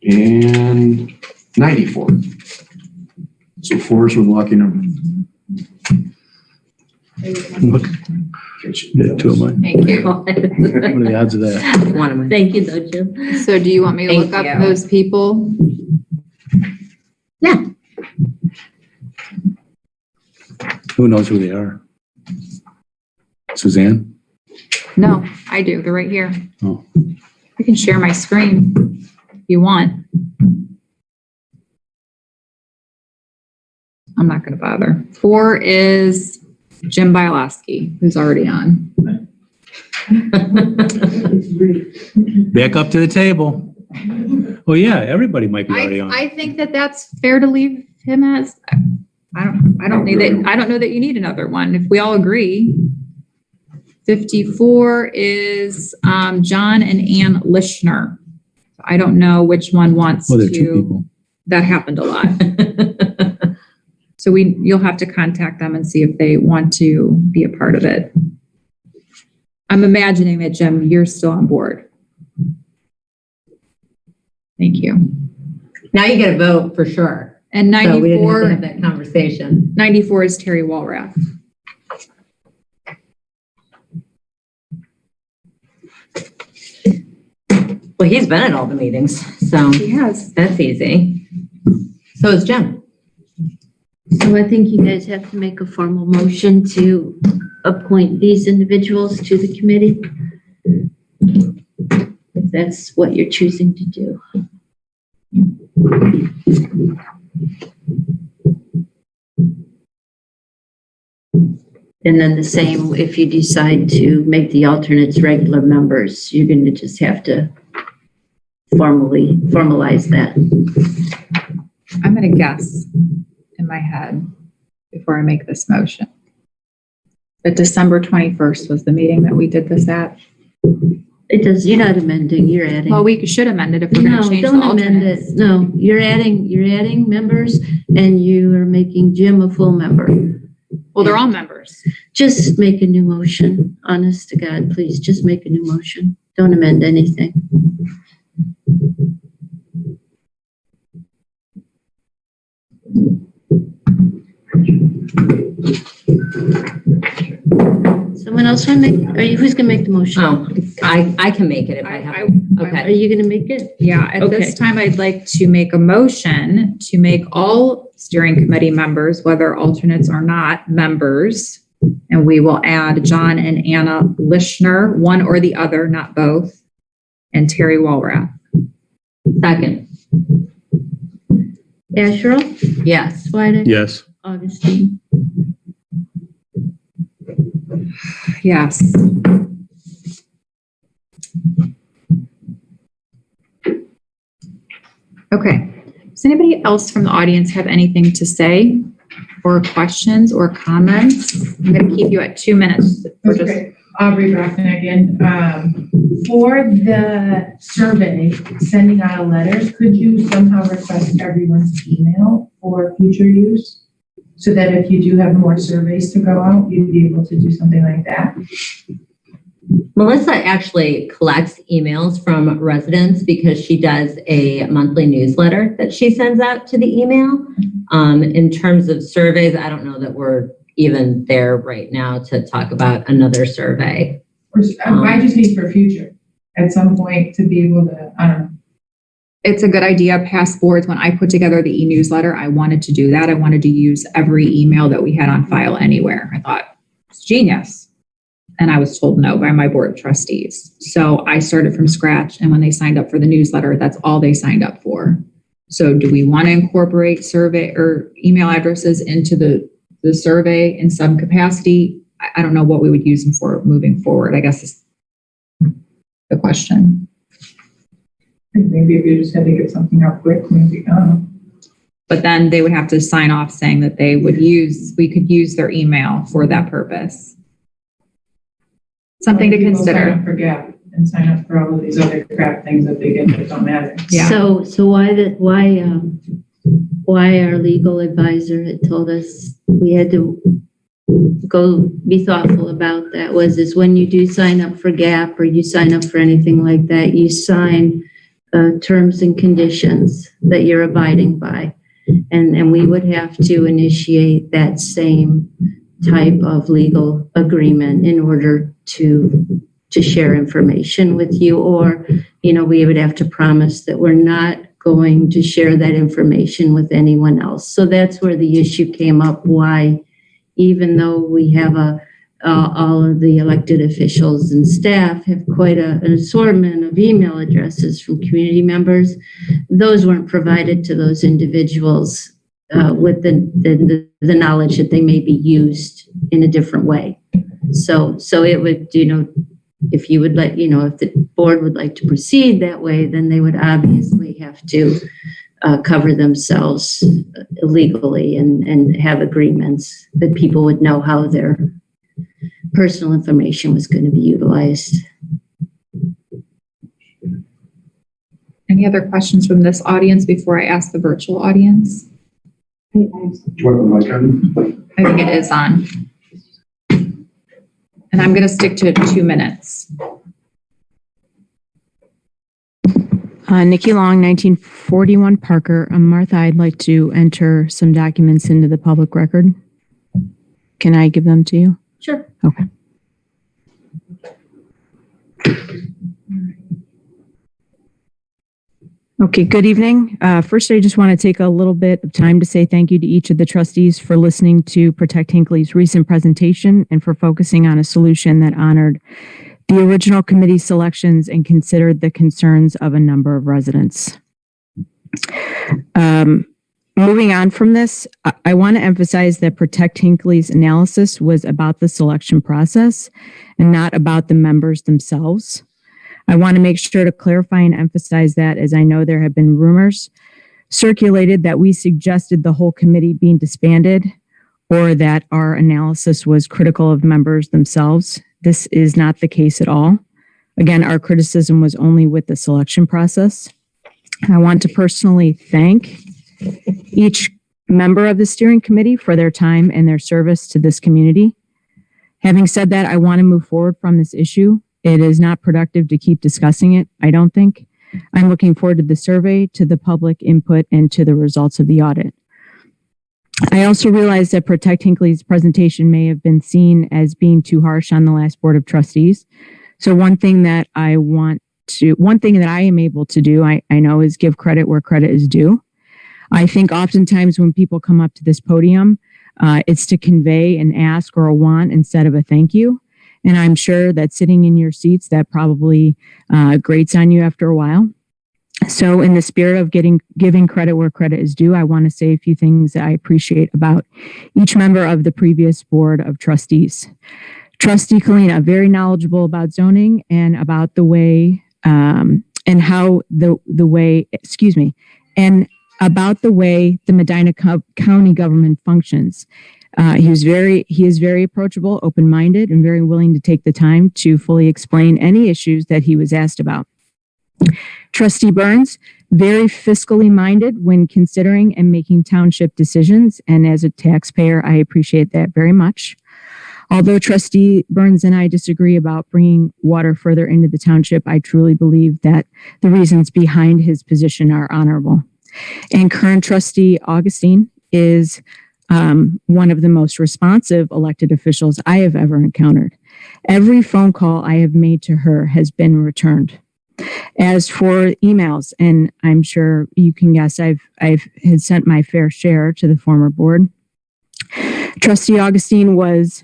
and 94. So 4 is with lucky number. Look, yeah, 2 of mine. Thank you. What are the odds of that? One of them. Thank you, though, Jim. So do you want me to look Thank up you. those people? Yeah. Who knows who they are? Suzanne? No, I do. They're right here. Oh. I can share my screen if you want. I'm not going to bother. 4 is Jim Bialowski, who's already on. Back up to the table. Well, yeah, everybody might be already on. I think that that's fair to leave him as. I don't need that. I don't know that you need another one. If we all agree. 54 is John and Ann Lishner. I don't know which one wants Oh, there are 2 to. people. That happened a lot. So you'll have to contact them and see if they want to be a part of it. I'm imagining that, Jim, you're still on board. Thank you. Now you get a vote for sure. And So we didn't have to 94, have that conversation. 94 is Terry Walrath. Well, he's been at all the meetings, so He has. that's easy. So is Jim. So I think you guys have to make a formal motion to appoint these individuals to the committee. If that's what you're choosing to do. And then the same, if you decide to make the alternates regular members, you're going to just have to formalize that. I'm going to guess in my head before I make this motion. That December 21st was the meeting that we did this at. It does, you're not amending, you're adding. Well, we should amend it if we're going No, to change the don't amend alternates. it. No, you're adding members and you are making Jim a full member. Well, they're all members. Just make a new motion. Honest to God, please, just make a new motion. Don't amend anything. Someone else want to make, who's going to make the motion? Oh, I can make it if I have. Are Okay. you going to make it? Yeah, at this Okay. time, I'd like to make a motion to make all steering committee members, whether alternates or not, members. And we will add John and Anna Lishner, one or the other, not both, and Terry Walrath. Second. Asherle? Yes. Swedek? Yes. Augustine? Yes. Okay. Does anybody else from the audience have anything to say or questions or comments? I'm going to keep you at 2 minutes for just, Aubrey Brockton again. For the survey, sending out letters, could you somehow request everyone's email for future use? So that if you do have more surveys to go out, you'd be able to do something like that? Melissa actually collects emails from residents because she does a monthly newsletter that she sends out to the email. In terms of surveys, I don't know that we're even there right now to talk about another survey. I just need for future, at some point to be able to, I don't know. It's a good idea. Past boards, when I put together the e-newsletter, I wanted to do that. I wanted to use every email that we had on file anywhere. I thought it's genius. And I was told no by my board of trustees. So I started from scratch. And when they signed up for the newsletter, that's all they signed up for. So do we want to incorporate survey or email addresses into the survey in some capacity? I don't know what we would use them for moving forward, I guess is the question. Maybe if you just had to get something out quick, maybe, I don't know. But then they would have to sign off saying that we could use their email for that purpose. Something to People sign consider. up for GAP and sign up for all of these other crap things that they get that don't matter. Yeah. So why our legal advisor had told us we had to go be thoughtful about that is when you do sign up for GAP or you sign up for anything like that, you sign terms and conditions that you're abiding by. And we would have to initiate that same type of legal agreement in order to share information with you, or, we would have to promise that we're not going to share that information with anyone else. So that's where the issue came up, why, even though we have all of the elected officials and staff have quite an assortment of email addresses from community members, those weren't provided to those individuals with the knowledge that they may be used in a different way. So it would, if you would let, if the board would like to proceed that way, then they would obviously have to cover themselves legally and have agreements that people would know how their personal information was going to be utilized. Any other questions from this audience before I ask the virtual audience? Do you want the mic on? I think it is on. And I'm going to stick to 2 minutes. Nikki Long, 1941 Parker. Martha, I'd like to enter some documents into the public record. Can I give them to you? Sure. Okay. Okay, good evening. First, I just want to take a little bit of time to say thank you to each of the trustees for listening to Protect Hinckley's recent presentation and for focusing on a solution that honored the original committee selections and considered the concerns of a number of residents. Moving on from this, I want to emphasize that Protect Hinckley's analysis was about the selection process and not about the members themselves. I want to make sure to clarify and emphasize that, as I know there have been rumors circulated that we suggested the whole committee being disbanded or that our analysis was critical of members themselves. This is not the case at all. Again, our criticism was only with the selection process. I want to personally thank each member of the steering committee for their time and their service to this community. Having said that, I want to move forward from this issue. It is not productive to keep discussing it, I don't think. I'm looking forward to the survey, to the public input, and to the results of the audit. I also realize that Protect Hinckley's presentation may have been seen as being too harsh on the last Board of Trustees. So one thing that I am able to do, I know, is give credit where credit is due. I think oftentimes when people come up to this podium, it's to convey an ask or a want instead of a thank you. And I'm sure that sitting in your seats, that probably grates on you after a while. So in the spirit of giving credit where credit is due, I want to say a few things that I appreciate about each member of the previous Board of Trustees. Trustee Kalina, very knowledgeable about zoning and about the way and about the way the Medina County government functions. He is very approachable, open-minded, and very willing to take the time to fully explain any issues that he was asked about. Trustee Burns, very fiscally minded when considering and making township decisions. And as a taxpayer, I appreciate that very much. Although Trustee Burns and I disagree about bringing water further into the township, I truly believe that the reasons behind his position are honorable. And current Trustee Augustine is one of the most responsive elected officials I have ever encountered. Every phone call I have made to her has been returned. As for emails, and I'm sure you can guess, I've had sent my fair share to the former board. Trustee Augustine was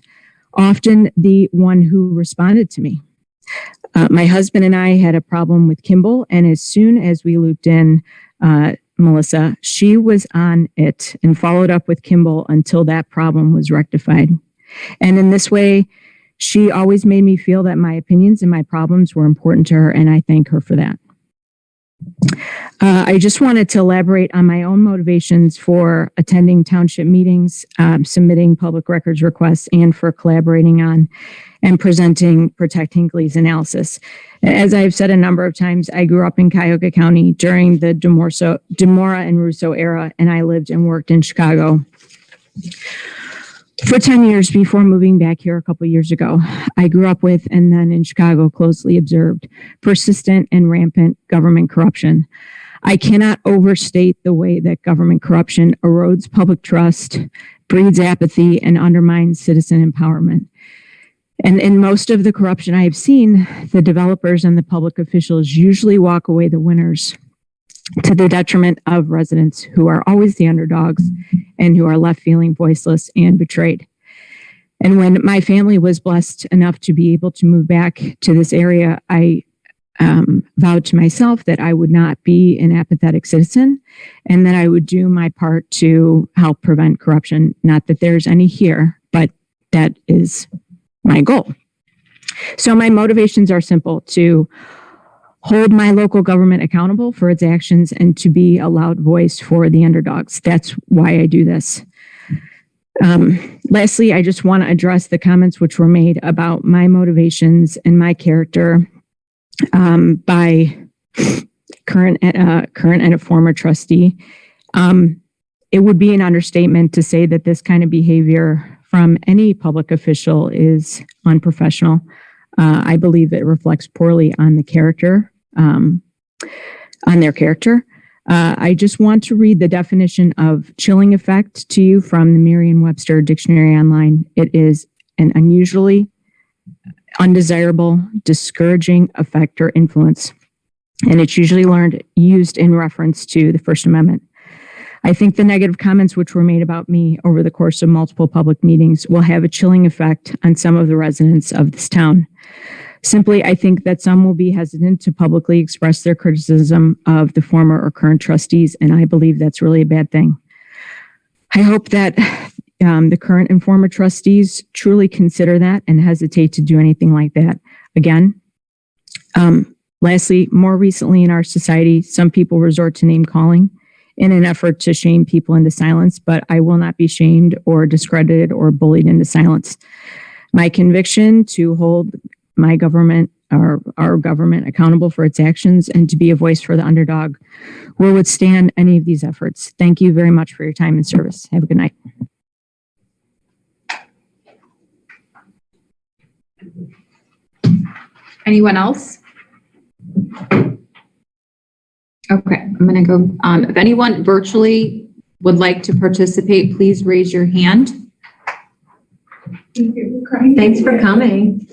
often the one who responded to me. My husband and I had a problem with Kimball, and as soon as we looped in Melissa, she was on it and followed up with Kimball until that problem was rectified. And in this way, she always made me feel that my opinions and my problems were important to her, and I thank her for that. I just wanted to elaborate on my own motivations for attending township meetings, submitting public records requests, and for collaborating on and presenting Protect Hinckley's analysis. As I've said a number of times, I grew up in Cuyahoga County during the DeMora and Russo era, and I lived and worked in Chicago for 10 years before moving back here a couple of years ago. I grew up with, and then in Chicago closely observed, persistent and rampant government corruption. I cannot overstate the way that government corruption erodes public trust, breeds apathy, and undermines citizen empowerment. And in most of the corruption I have seen, the developers and the public officials usually walk away the winners, to the detriment of residents who are always the underdogs and who are left feeling voiceless and betrayed. And when my family was blessed enough to be able to move back to this area, I vowed to myself that I would not be an apathetic citizen and that I would do my part to help prevent corruption. Not that there's any here, but that is my goal. So my motivations are simple: to hold my local government accountable for its actions and to be a loud voice for the underdogs. That's why I do this. Lastly, I just want to address the comments which were made about my motivations and my character by current and a former trustee. It would be an understatement to say that this kind of behavior from any public official is unprofessional. I believe it reflects poorly on the character, on their character. I just want to read the definition of chilling effect to you from the Merriam-Webster Dictionary online. It is an unusually undesirable, discouraging effect or influence, and it's usually used in reference to the First Amendment. I think the negative comments which were made about me over the course of multiple public meetings will have a chilling effect on some of the residents of this town. Simply, I think that some will be hesitant to publicly express their criticism of the former or current trustees, and I believe that's really a bad thing. I hope that the current and former trustees truly consider that and hesitate to do anything like that again. Lastly, more recently in our society, some people resort to name calling in an effort to shame people into silence, but I will not be shamed or discredited or bullied into silence. My conviction to hold my government or our government accountable for its actions and to be a voice for the underdog will withstand any of these efforts. Thank you very much for your time and service. Have a good night. Anyone else? Okay, I'm going to go. If anyone virtually would like to participate, please raise your hand. Thanks for coming.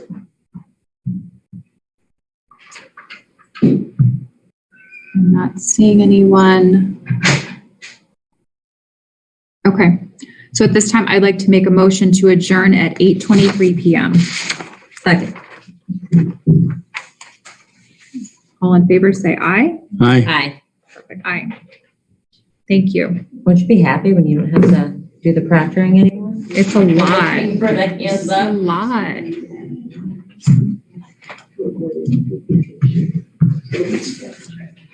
I'm not seeing anyone. Okay, so at this time, I'd like to make a motion to adjourn at 8:23 p.m. Second. All in favor, say aye. Aye. Aye. Perfect, aye. Thank you. Won't you be happy when you don't have to do the proctoring anymore? It's a lot. Looking for the hands It's a up. lot.